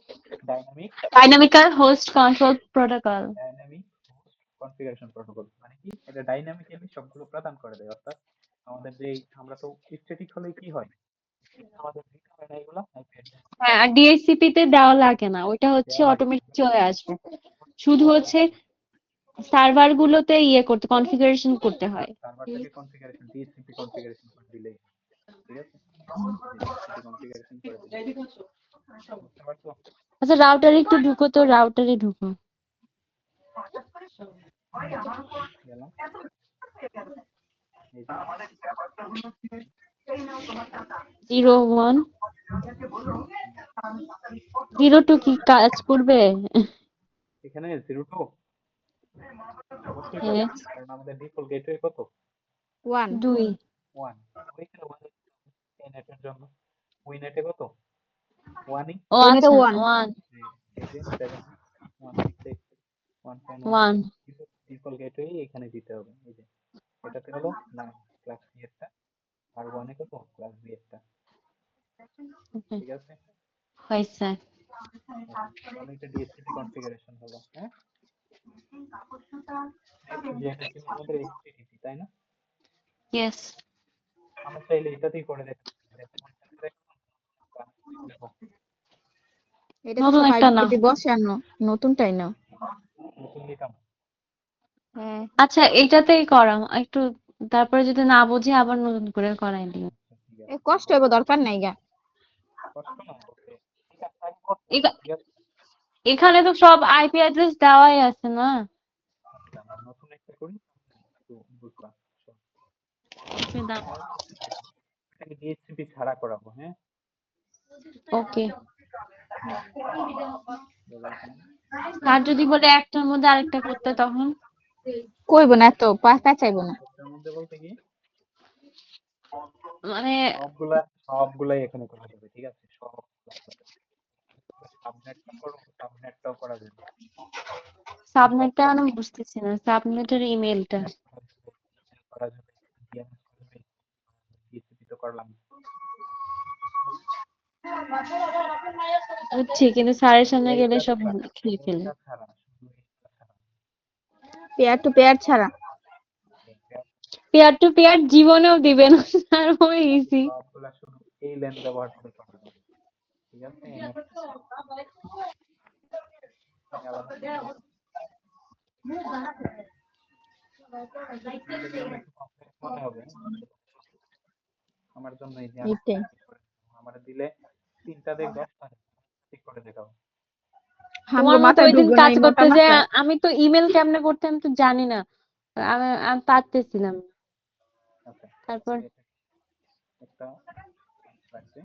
dynamic dynamical host control protocol dynamic host configuration protocol. মানে কি, এটা ডাইনামিক্যালি সবগুলো প্রদান করে দেয়। অর্থাৎ আমাদের যে আমরা তো স্ট্যাটিক হলে কি হয়, আমাদের দিতে হয় না এগুলা আইপি অ্যাড্রেস হ্যাঁ আর ডিএসসিপি তে দেওয়া লাগে না ওইটা হচ্ছে দেওয়া লাগে। অটোমেটিক চলে আসবে শুধু হচ্ছে সার্ভার গুলোতে ইয়ে করতে কনফিগারেশন করতে হয় সার্ভারটাকে কনফিগারেশন ডিএসসিপি কনফিগারেশন করে দিলেই, ঠিক আছে? এই যে ডিএসসিপি কনফিগারেশন করে দিলে, বুঝতে পারছো? আচ্ছা রাউটারে একটু ঢুকো তো রাউটারে ঢুকো গেলাম, এই যে 01 02 কি কাজ করবে এখানে 02 অবশ্যই কাজ হ্যাঁ করবে, কারণ আমাদের ডিফল্ট গেটওয়ে কত? 1 2 1। ওইখানে 1 এই নেটের জন্য ওই নেটে কত? 1ই। ও ওই নেটে আচ্ছা 1। 1 এই যে 7.168 1.1 1 ডিফল্ট গেটওয়ে এখানে দিতে হবে। এই যে এটাতে হলো 9 ক্লাস সি এরটা, আর 1 এ কত? ক্লাস বি এরটা, ঠিক আছে? হয়েছে আচ্ছা, তাহলে এটা ডিএসসিপি কনফিগারেশন হলো, হ্যাঁ? নেক্সট যেটা ছিল আমাদের এইচটিটিপি, তাই না? ইয়েস আমরা চাইলে এটাতেই করে দেখতে পারি। দেখো এটা তো নতুন সব একটা না আইডেন্টিটি বসানো, নতুনটাই না। নতুন নিতাম। হ্যাঁ, আচ্ছা এইটাতেই করা একটু তারপরে যদি না বুঝি আবার নতুন করে করাই দিও আচ্ছা, ঠিক এ আছে, কষ্ট হবে, দরকার নাই গা। কষ্ট না বলতে ঠিক আছে, আমি করতে পারি, এখা- ঠিক আছে? এখানে তো সব আইপি অ্যাড্রেস দেওয়াই আছে না আচ্ছা, আমরা নতুন একটা করি, একটু বুঝবা। শোনো, ওকে দাও আমরা হচ্ছে এটাকে ডিএসসিপি ছাড়া করাবো, হ্যাঁ? ওকে দেখো এখানে আর যদি বলে একটার মধ্যে আরেকটা করতে তখন কইব না, এত চাইবো না। এটার মধ্যে বলতে কি মানে সবগুলাই এখানে করা যাবে, ঠিক আছে? সব সাবনেটটা করো, সাবনেটটাও করা যাবে, সাবনেটটা আমি বুঝতেছি না সাবনেটের ইমেলটা করা যাবে, ডিএনএস করা যাবে, ডিএসসিপি তো করলাম। বুঝছি কিন্তু স্যারের সামনে গেলে এইটা সব ছাড়া খেয়ে ফেলে এইটা ছাড়া শুধু এইটা ছাড়া পেয়ার টু পেয়ার ছাড়া। পেয়ার টু পেয়ার জীবনেও দিবে না স্যার ওই ইজি সবগুলা শুধু এই লেন ব্যবহার করে করা যাবে, ঠিক আছে? আলাদা করে দিই। তোমাদের জন্য একটু কমপ্লেক্স মনে হবে, আমার জন্য এই যে আমি এইটাই ঠিক করে দেবো। আমার দিলে 3টা দেখ 10টা ঠিক করে দেখাও। তোমার হামগো মতো মাথায় ওই দিন ঢুকবো না কাজ এই মোটা করতে যে মাথায়। আমি তো ইমেল কেমনে করতে আমি তো জানি না আমি পারতেছিলাম না। আচ্ছা, তারপর তাহলে এটা একটা লাগবে।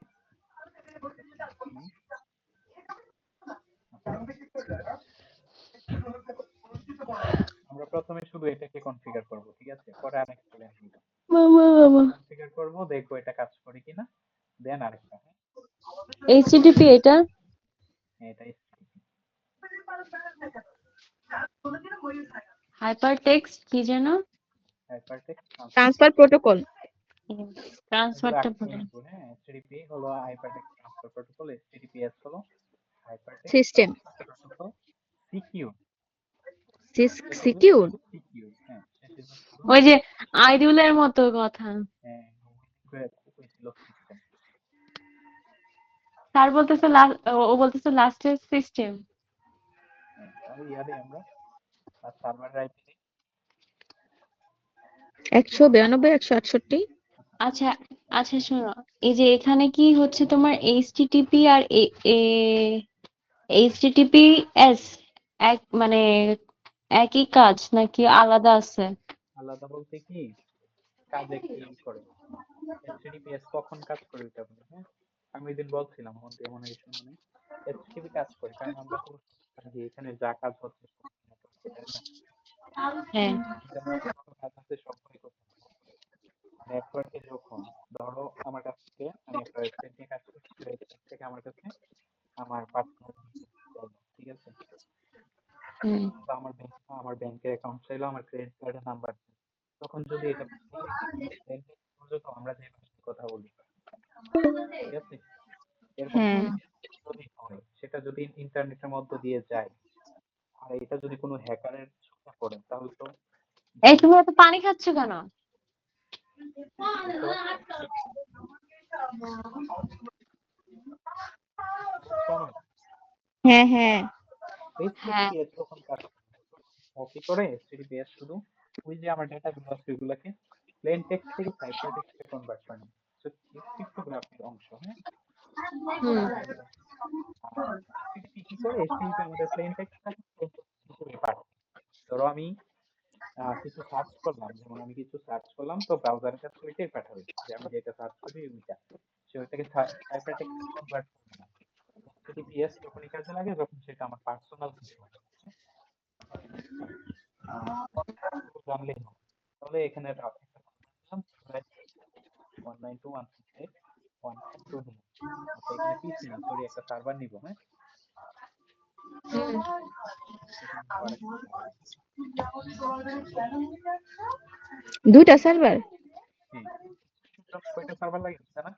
আমরা প্রথমে শুধু এটাকে কনফিগার করব, ঠিক আছে, পরে আরেকটা ল্যান্ড নিব, বাবা কনফিগার করব, দেখবো এটা কাজ করে কিনা, দেন আরেকটা। এইচটিটিপি এটা এটা হাইপার টেক্সট কি যেন হাইপারটেক্সট ট্রান্সফার প্রোটোকল। ট্রান্সফারটা বলে হ্যাঁ, HTTP হলো হাইপারটেক্সট ট্রান্সফার প্রোটোকল, HTTPS হলো hypertext system transfer protocol, secure, secure. Secure, হ্যাঁ শেষে যোগ করো। ওই যে আইডিউলের মতো কথা হ্যাঁ, ওই ছিল সিস্টেম। স্যার বলতেছে ও বলতেছে লাস্টের সিস্টেম হ্যাঁ, তাহলে ইয়ারে আমরা আর সার্ভার আইপি 192 168। আচ্ছা আচ্ছা শোনো এই যে এখানে কি হচ্ছে তোমার এইচটিটিপি আর এইচটিটিপিএস এক মানে একই কাজ নাকি আলাদা আছে আলাদা বলতে কি কাজে কি করে, HTTPS কখন কাজ করে এটা বলি। হ্যাঁ, আমি ওই দিন বলছিলাম আমাদের মনে হয় শুনুনি, HTTP কাজ করে কারণ আমরা তো যে এখানে যা কাজ হচ্ছে সব network এ, তাই না? হ্যাঁ ইন্টারনেটে যত কাজ আছে সবগুলোই করতে হবে। নেটওয়ার্কে যখন ধরো আমার কাছ থেকে আমি একটা ওয়েবসাইট নিয়ে কাজ করছি, ওয়েবসাইট থেকে আমার কাছে আমার পার্সোনাল চাইলো, ঠিক আছে, হুম বা আমার ব্যাংকের অ্যাকাউন্ট চাইলো, আমার ক্রেডিট কার্ডের নাম্বার, তখন যদি এটা পর্যন্ত আমরা যে ভাষায় কথা বলি, ঠিক আছে, এরকম হ্যাঁ যদি হয়, সেটা যদি ইন্টারনেটের মধ্য দিয়ে যায়, আর এটা যদি কোনো হ্যাকারের চোখে পড়ে, তাহলে তো এই তুমি এত পানি খাচ্ছ কেন বুঝতে পারছো? শোনো, হ্যাঁ হ্যাঁ হ্যাঁ HTTPS তখন কাজ কপি করে, HTTPS শুধু ওই যে আমার ডেটা গুলো আছে ওইগুলাকে প্লেন টেক্সট থেকে সাইফার টেক্সটে কনভার্ট করে নেয়, ক্রিপ্টোগ্রাফির অংশ। হ্যাঁ, হুম আর HTTP কি করে, HTTP আমাদের প্লেন টেক্সটটাকে প্লেন টেক্সট হিসেবে পাঠায়। ধরো আমি কিছু সার্চ করলাম, যেমন আমি কিছু সার্চ করলাম, তো ব্রাউজারের কাছে ওইটাই পাঠাবে যে আমি যেটা সার্চ করি ওইটা, সে ওইটাকে সাইফার টেক্সটে কনভার্ট করবে না। HTTPS যখনই কাজে লাগে যখন সেটা আমার পার্সোনাল কিছু হয়। তো জানলেই হবে। তাহলে এখানে একটা 192.168.1.2 নিব। আচ্ছা, এখানে পিসি না, সরি, একটা সার্ভার নিব। হ্যাঁ, এখানে নিবো আরেকটা সার্ভার। দুইটা সার্ভার। হ্যাঁ, কয়টা সার্ভার লাগে জানা?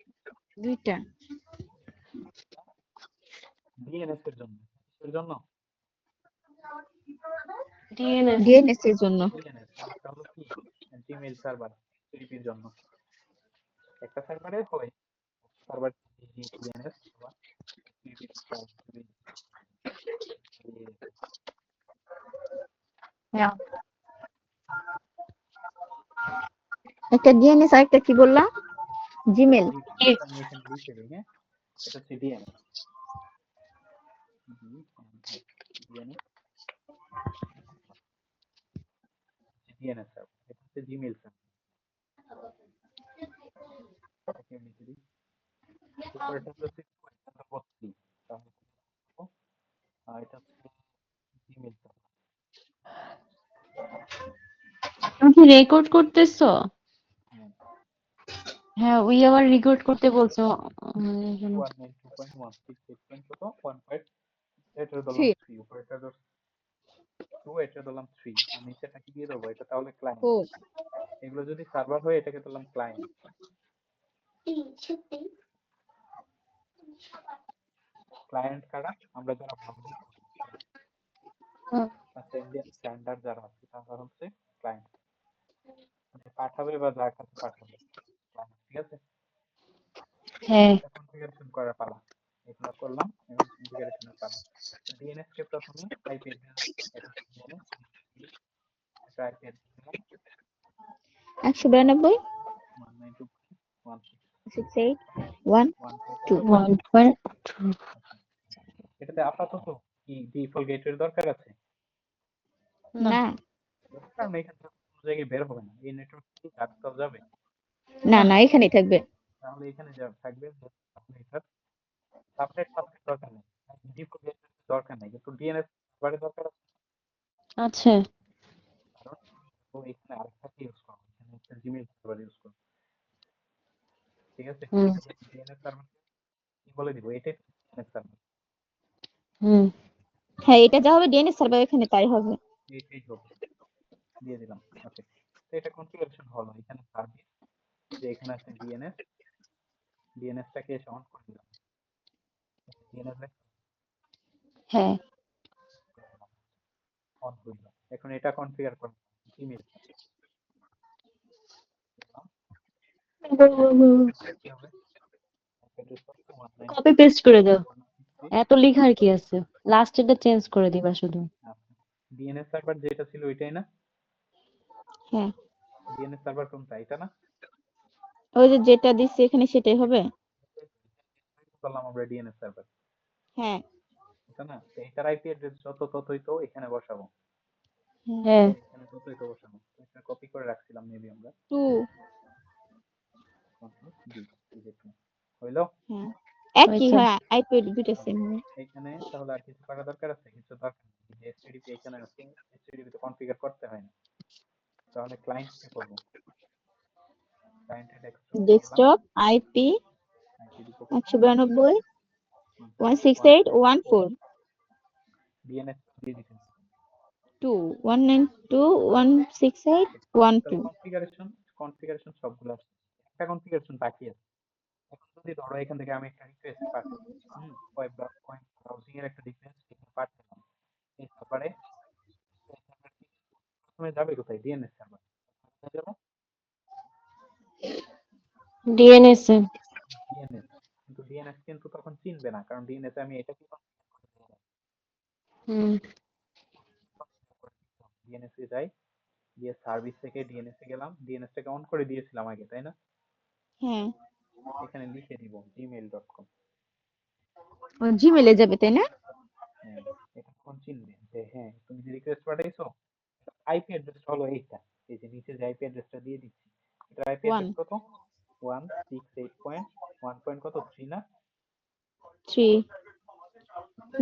দুইটা। ডিএনএস এর জন্য, এর জন্য ডিএনএস ডিএনএস এর জন্য। ডিএনএস একটা হলো কি জিমেইল সার্ভার, HTTP জন্য একটা সার্ভারে হয় সার্ভার ডিএনএস বা HTTP। একটা ডিএনএস আর একটা কি বললা? জিমেল। আমি এখানে লিখে দিই। হ্যাঁ, এটা হচ্ছে ডিএনএস, ডিএনএস, ডিএনএস সার্ভার, এটা হচ্ছে জিমেইল সার্ভার। এটাকে আমি লিখে দিই। উপরেরটা হচ্ছে 32, তাহলে এটা হচ্ছে জিমেইল সার্ভার। তুমি কি রেকর্ড করতেছো হ্যাঁ, হ্যাঁ ওই আবার রেকর্ড করতে বলছো 192.168. কত 1. এটা থ্রি। দিলাম 3, উপরেরটা 2, এটা দিলাম 3, আর নিচেটা কি দিয়ে দেবো, এটা তাহলে ক্লায়েন্ট। ফোর। এগুলো যদি সার্ভার হয় এটাকে দিলাম ক্লায়েন্ট। ক্লায়েন্ট কারা, আমরা যারা ব্রাউজিং করি, ইন্ডিয়ান স্ট্যান্ডার্ড যারা আছে তারা হচ্ছে ক্লায়েন্ট, মানে পাঠাবে বা যার কাছে পাঠাবে client, ঠিক আছে। হ্যাঁ এটা কনফিগারেশন করার পালা, এগুলো করলাম, এখন কনফিগারেশনের পালা। ডিএনএস কে প্রথমে আইপি অ্যাড্রেস, এটা ডিএনএস, এটা আইপি অ্যাড্রেস দিলাম 192 192.168.1.2। 168.1.2। 1.2 এটাতে আপাতত কি ডিফল্ট গেটের দরকার আছে, না না কারণ এখান থেকে কোনো জায়গায় বের হবে না, এই নেটওয়ার্ক কি কাজটাও যাবে, না না না এখানেই থাকবে। তাহলে এখানে যা থাকবে, আপনি এটার সাবনেট মাস্কের দরকার নেই, ডিফল্ট গেটের দরকার নাই, কিন্তু ডিএনএস সার্ভারের দরকার আছে। আচ্ছা। কারণ তো এখানে আরেকটা ইউজ করবো, এখানে একটা জিমেইল সার্ভার ইউজ করবো, ঠিক আছে? হুম ডিএনএস সার্ভার কি বলে দিব, এটাই ডিএনএস সার্ভার, হুম হ্যাঁ, এটা যা হবে ডিএনএস সার্ভার এখানে তাই হবে। এটাই হবে, দিয়ে দিলাম। ওকে, তো এটা কনফিগারেশন হলো, এখানে সার্ভিস, যে এখানে আছে ডিএনএস, ডিএনএসটাকে এসে অন করে দিলাম, ডিএনএস হ্যাঁ। অন করে দিলাম। এখন এটা কনফিগার করব ইমেল, কি হবে, অ্যাড্রেস হচ্ছে কপি পেস্ট করে দাও, 192.168. এত লিখার কি আছে, লাস্টেরটা চেঞ্জ করে দিবা শুধু। আচ্ছা, ডিএনএস সার্ভার যেটা ছিল ওইটাই না? হ্যাঁ, ডিএনএস সার্ভার কোনটা, এটা না? ওই যে যেটা দিচ্ছি এখানে সেটাই হবে। করলাম আমরা ডিএনএস সার্ভার, হ্যাঁ এটা না? তো এটার আইপি অ্যাড্রেস যত ততই তো এখানে বসাবো, হ্যাঁ। এখানে ততই তো বসাবো। তো এটা কপি করে রাখছিলাম মেবি আমরা, 2। কন্ট্রোল ডি, এই যে two। হইলো? হ্যাঁ, একই, হয়েছে। হ্যাঁ আইপি দুইটা সেম হবে। এখানে তাহলে আর কিছু করা দরকার আছে? কিছু দরকার নেই, যে এসটিডিপি এখানে আছে, এসটিডিপি তো কনফিগার করতে হয় না। তাহলে ক্লায়েন্টকে করবো, ক্লায়েন্টের ডেস্কটপে গেলাম, ডেস্কটপ আইপি আইপি দিব 192 168.1.4, 168.14 ডিএনএস দিয়ে দিচ্ছি। 2 192 টোটাল 168.12। কনফিগারেশন সবগুলো আছে, একটা কনফিগারেশন বাকি আছে। এখন যদি ধরো এখান থেকে আমি একটা রিকোয়েস্ট পাঠাই, ওয়েব ব্রাউজিং এর একটা রিকোয়েস্ট এখানে পাঠালাম এই সার্ভারে, প্রথমে যাবে কোথায়, ডিএনএস সার্ভার যাবে, ডিএনএস এ। ডিএনএস, কিন্তু ডিএনএস কিন্তু তখন চিনবে না, কারণ ডিএনএস আমি এটা কি হুম ডিএনএস এ যাই, গিয়ে সার্ভিস থেকে ডিএনএস এ গেলাম, ডিএনএস টাকে অন করে দিয়েছিলাম আগে, তাই না? হ্যাঁ, এখানে লিখে দিব gmail.com। ও জিমেলে যাবে তাই না? হ্যাঁ, এটা তখন চিনবে যে হ্যাঁ তুমি যে রিকোয়েস্ট পাঠাইছো, আইপি অ্যাড্রেস হলো এইটা, এই যে নিচে যে আইপি অ্যাড্রেসটা দিয়ে দিচ্ছি, এটা আইপি অ্যাড্রেস 1 কত, 168.1 পয়েন্ট কত 3 না? 3,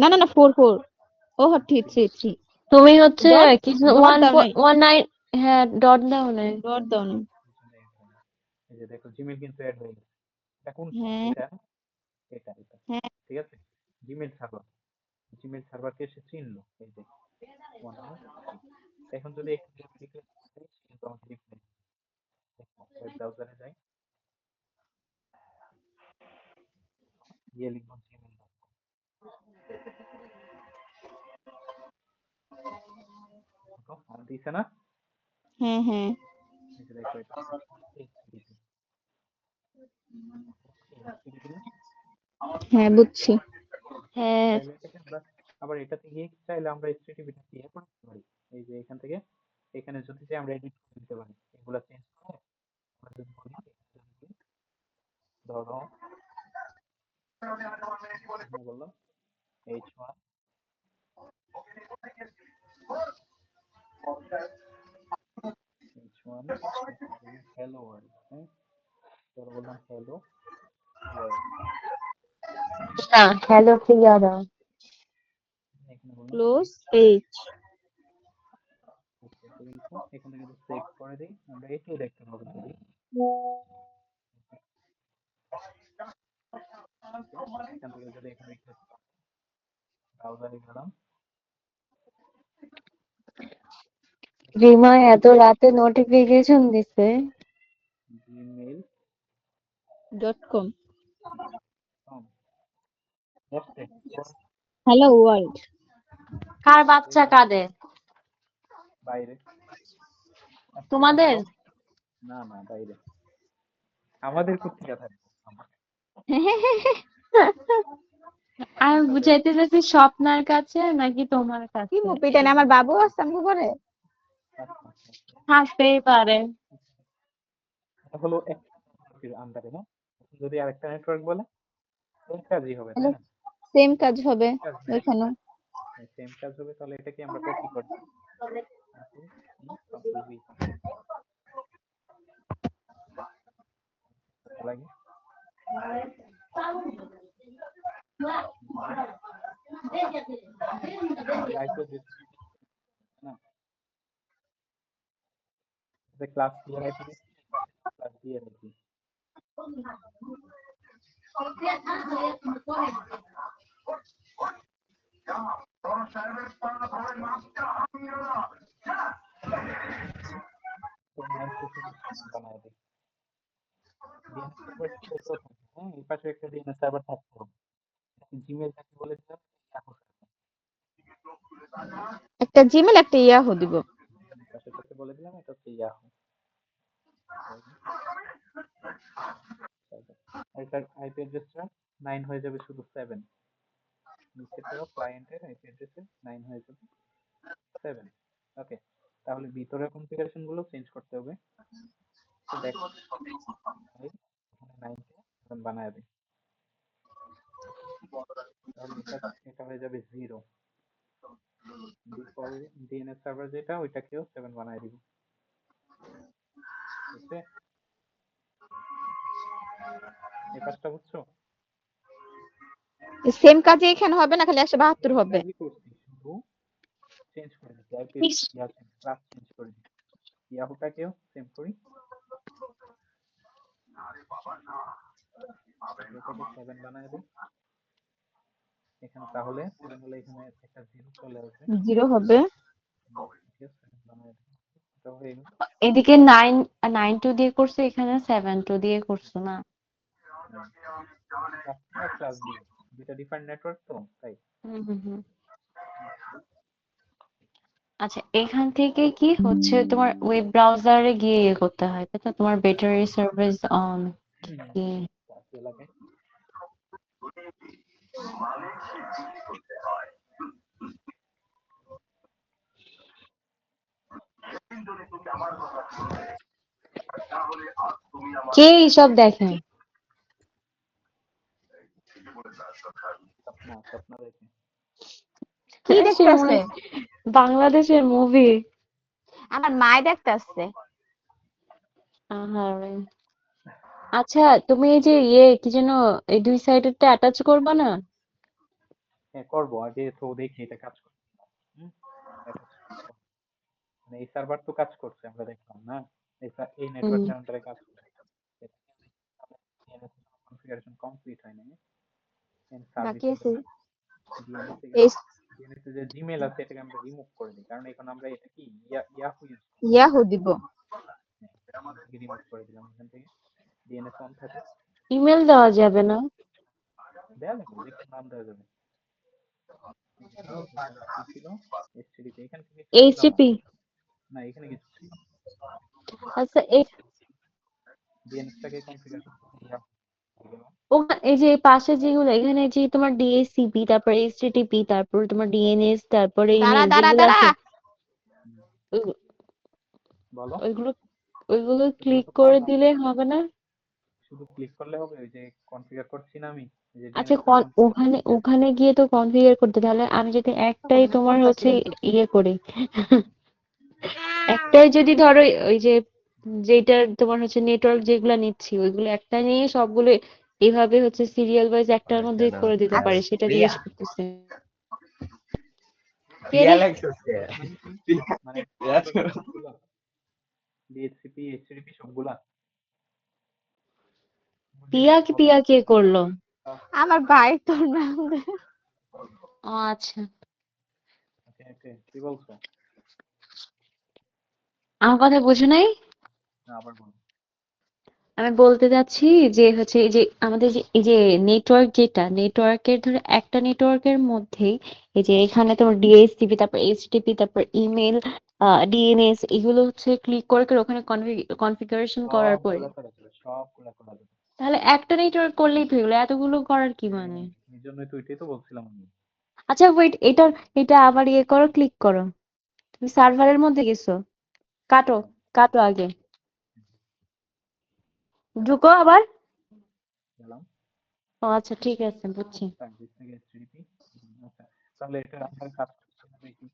না না না 4 4, ও হ্যাঁ 3 3 3 তুমি হচ্ছে ডট, কিছু ডট দাও নাই, 1.19, হ্যাঁ ডট দাও নাই। ডট দাও নাই। এই যে দেখো জিমেল কিন্তু অ্যাড হয়ে গেছে, এটা কোনটা, হ্যাঁ এটা এটা এটা, হ্যাঁ ঠিক আছে? জিমেল সার্ভার, জিমেল সার্ভারকে সে চিনলো, এই যে 193। এখন যদি একটু রিকোয়েস্ট পাঠাই, সে কিন্তু আমাকে রিপ্লাই দিবে। দেখো ওয়েব ব্রাউজারে যাই, গিয়ে লিখবো gmail.com, দিছে না? হ্যাঁ হ্যাঁ এই যে দেখো এটা HTTP, HTTP না? হ্যাঁ বুঝছি। হ্যাঁ। চাইলে এটাকে আমরা আবার এটাতে গিয়ে চাইলে আমরা HTTP টা ইয়ে করতে পারি, এই যে এখান থেকে এখানে যদি চাই আমরা এডিট করে দিতে পারি, এগুলা চেঞ্জ করে আমরা যদি বলি, এখানে যদি ধরো এখানে বললাম H1 H1 হ্যালো ওয়ার্ল্ড, হ্যাঁ, ধরো বললাম হ্যালো ওয়ার্ল্ড, না হ্যালো ঠিকাদার। এখানে বললাম ক্লোজ H1 এইচ। info, এখান থেকে যদি সেভ করে দিই আমরা এটাও দেখতে পাবো, যদি এখান থেকে যদি এখানে ব্রাউজারে গেলাম, রিমা এত রাতে নোটিফিকেশন দিছে। gmail.com দেখতে হ্যালো ওয়ার্ল্ড। কার বাচ্চা কাঁদে? বাইরে, আচ্ছা এটা তোমাদের? হলো, না না বাইরে, আমাদের কোথেকে থাকবে, আমি তাদের বুঝাইতে চাইছি স্বপ্নার কাছে নাকি তোমার কি কাছে। মুপিটা না, আমার বাবু আছে আমগো ঘরে। আচ্ছা আচ্ছা আচ্ছা। থাকতেই পারে। এটা হলো একটা নেটওয়ার্কের আন্ডারে, হ্যাঁ, এখন যদি আরেকটা নেটওয়ার্ক বলে সেম কাজই হবে, তাই তাহলে না? সেম কাজ হবে সেম কাজ হবে, ওইখানে। সেম কাজ হবে, তাহলে এটাকে আমরা কপি করে কন্ট্রোল সি কন্ট্রোল ভি লাগে, আইপি অ্যাড্রেস না, ক্লাস ডি এর আইপি, ক্লাস ডি এর আইপি। তো 9 বানায় দিই। ডিএনএস সার্ভার তো থাকে, হ্যাঁ, এই পাশে একটা ডিএনএস সার্ভার থাকতে হবে। জিমেইলটাকে বলে দিলাম ইয়াহু সার্ভার, একটা জিমেল একটা ইয়াহু দিব। পাশের সাথে বলে দিলাম এটা হচ্ছে ইয়াহু সার্ভার। এটার আইপি অ্যাড্রেসটা 9 হয়ে যাবে শুধু 7, নিচেরটাও ক্লায়েন্টের আইপি অ্যাড্রেসে 9 হয়ে যাবে 7। ওকে, তাহলে ভিতরের কনফিগারেশন গুলো চেঞ্জ করতে হবে। তো দেখো এখানে 9 কে 7 বানায় দিই, তাহলে এটা হয়ে যাবে 0। ডিফল্ট ডিএনএস সার্ভার যেটা ওইটাকেও 7 বানায় দিব। বুঝছে? এই কাজটা বুঝছো? সেম কাজে এখানে হবে না, খালি 172 হবে। কাজই করছি, শুধু চেঞ্জ করে দিচ্ছি, আইপি ক্লাস চেঞ্জ করে দিচ্ছি। ইয়াহুটাকেও সেম করি, এটাকে 7 বানায় দিই এখানে, তাহলে 7 হলে এখানে একটা 0 চলে আসবে। 0 হবে। এটাকে 7 বানায় দিই, এটা হয়ে গেল। এদিকে 9 2 দিয়ে করছো, এখানে 7 2 দিয়ে করছো না? ক্লাস এ আর ক্লাস বি দুটা ডিফারেন্ট নেটওয়ার্ক তো তাই। হুম। আচ্ছা, এখান থেকে কি হচ্ছে তোমার ওয়েব ব্রাউজারে গিয়ে ইয়ে করতে হয়, তাই তো? তোমার ব্যাটারি সার্ভিস অন কি? ক্লাস এলাকায় কে এইসব দেখে? স্বপ্ন দেখে। কি সে মনে দেখতেছে? হয় বাংলাদেশের মুভি। আমার মায় দেখতেছে। আহারে। আচ্ছা, তুমি এই যে কি যেন, এই 2 সাইডেরটা অ্যাটাচ করবা না? হ্যাঁ করবো, আগে তো দেখি এটা কাজ করছে কিনা। এটা মানে এই সার্ভার তো কাজ করছে আমরা দেখলাম না, এই হুম। নেটওয়ার্কের আন্ডারে কাজ করছে। কনফিগারেশন কমপ্লিট হয় নাই, বাকি সার্ভিসে আছে গেলাম, ডিএনএস এ গেলাম। ডিএনএস এ যে জিমেল আছে এটাকে আমরা রিমুভ করে দিই, কারণ এখন আমরা এটা কি ইয়াহু ইউজ করি। ইয়াহু দিব। এখান থেকে রিমুভ করে দিলাম, এখান থেকে ডিএনএস অন থাকুক। ইমেল দেওয়া যাবে না? দেওয়া যাবে, যে কোনো নাম দেওয়া যাবে। এখানে এখানে কি ছিল, এসটিডি, এখানে কিছু ছিল না, এইচটিপি। না এখানে কিছু ছিল না। আচ্ছা, ডিএনএস টাকে কনফিগার করতে ইয়াহু গেলাম। এই যে পাশে যেগুলো, এখানে যে তোমার ডিএসসিপি, তারপর এইচটিটিপি, তারপর তোমার ডিএনএস, তারপরে দাঁড়া ইমেল দাঁড়া যেগুলো দাঁড়া। আছে, হুম, ওইগু- বলো। ওইগুলো ওইগুলো এগুলো ক্লিক তো করে করলাম, দিলে হবে না? শুধু ক্লিক করলে হবে? ওই যে কনফিগার করছি না আমি, এই যে আচ্ছা, ডিএনএস এর ওখানে ওখানে গিয়ে তো কনফিগার করতে, তাহলে আমি যদি একটাই তোমার হচ্ছে ইয়ে করি, একটাই যদি ধরো ওই যে যেটার তোমার হচ্ছে নেটওয়ার্ক যেগুলো নিচ্ছি, ওইগুলো একটা নিয়ে সবগুলো এইভাবে হচ্ছে সিরিয়াল ওয়াইজ একটার মধ্যে করে দিতে পারি, সেটা জিজ্ঞেস করতেছি। কে রে? মানে কি, মানে নেটওয়ার্কের সবগুলা ডিএসসিপি এইচটিটিপি সবগুলা বুঝি নাই তো, বলো। পিয়া কে করলো? আমার ভাই তোর নাম দে। ও আচ্ছা, ওকে ওকে, কি বলছো? আমার কথা বুঝো নাই? না, আবার বলো। আমি বলতে যাচ্ছি যে হচ্ছে এই যে আমাদের যে এই যে নেটওয়ার্ক, যেটা নেটওয়ার্কের ধরো একটা নেটওয়ার্কের মধ্যেই এই যে এখানে তোমার ডিএসসিপি, তারপর এইচটিপি, তারপর ইমেল, ডিএনএস, এগুলো হচ্ছে ক্লিক করে করে ওখানে কনফিগারেশন করার পরে, সবগুলা করা যাবে, সবগুলা করা যাবে। তাহলে একটা নেটওয়ার্ক করলেই তো হলো, এতগুলো করার কি হ্যাঁ, মানে? এই জন্যই তো ওইটাই তো বলছিলাম আমি। আচ্ছা ওয়েট, এটা আবার ইয়ে করো, ক্লিক করো। তুমি সার্ভারের মধ্যে গেছো, কাটো, হ্যাঁ, কাটো আগে, ঢুকো আবার। গেলাম ও আচ্ছা, ঠিক আছে, বুঝছি। সার্ভিস থেকে এইচটিটিপি। আচ্ছা, তাহলে এটা আমরা কাজ করছি না দেখি।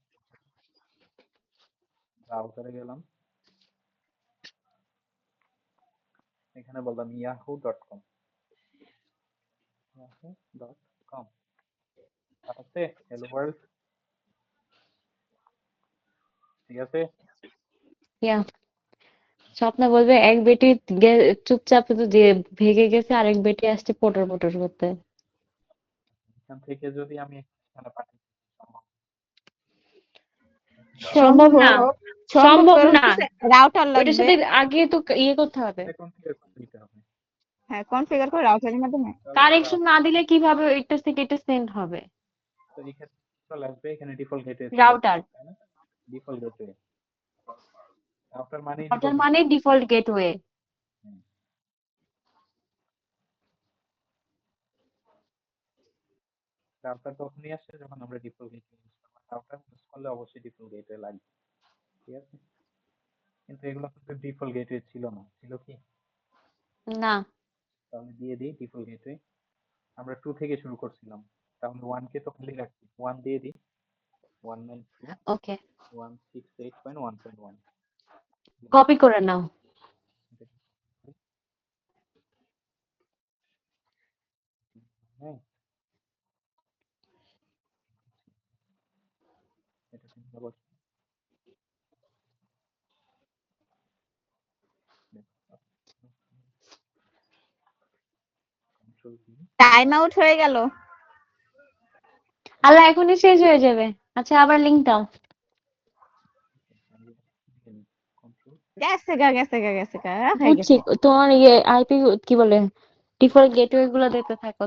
ব্রাউজারে গেলাম, এখানে বললাম yahoo.com, yahoo.com। পাঠাচ্ছে হ্যালো ওয়ার্ল্ড, ঠিক আছে। ইয়া স্বপ্ন বলবে এক বেটি চুপচাপ তো যে ভেগে গেছে, আরেক বেটি আসছে পটর পটর করতে। এখান থেকে যদি আমি এখানে পাঠাই সম্ভব? সম্ভব না, সম্ভব তোর না, হচ্ছে রাউটার ওইটার লাগবে। সাথে আগে তো ইয়ে করতে হবে, এটা কনফিগার করে দিতে হবে। হ্যাঁ, কনফিগার করে রাউটারের মাধ্যমে। তাহলে কারেকশন না দিলে কিভাবে এটা থেকে এটা সেন্ড হবে? তো এখানে চলে আসবে, এখানে ডিফল্ট গেটওয়ে চলে আসবে, রাউটার, তাই না? ডিফল্ট গেটওয়ে, রাউটার মানে রাউটার ডিফল্ট মানে গেটওয়ে। Default gateway. রাউটার তখনই আসে যখন আমরা ডিফল্ট গেটওয়ে ইউজ করব, রাউটার ইউজ করলে অবশ্যই ডিফল্ট গেটওয়ে লাগবে, ঠিক আছে। কিন্তু এগুলো কিন্তু ডিফল্ট গেটওয়ে ছিল না, ছিল কি? না, তাহলে দিয়ে দিই ডিফল্ট গেটওয়ে। আমরা 2 থেকে শুরু করছিলাম, তাহলে 1 কে তো খালি রাখছি, 1 দিয়ে দিই। 192 ওকে, 168.1.1। কপি করে নাও। হ্যাঁ, এটা চিন্তা করছি। Control V. টাইম আউট হয়ে গেল। আল্লাহ এখনই শেষ হয়ে যাবে। আচ্ছা আবার লিংক দাও। কন্ট্রোল গেছে গা হয়ে বুঝছি, গেছে। তোমার ইয়ে আইপি কি বলে ডিফল্ট গেটওয়ে গুলো দিতে থাকো।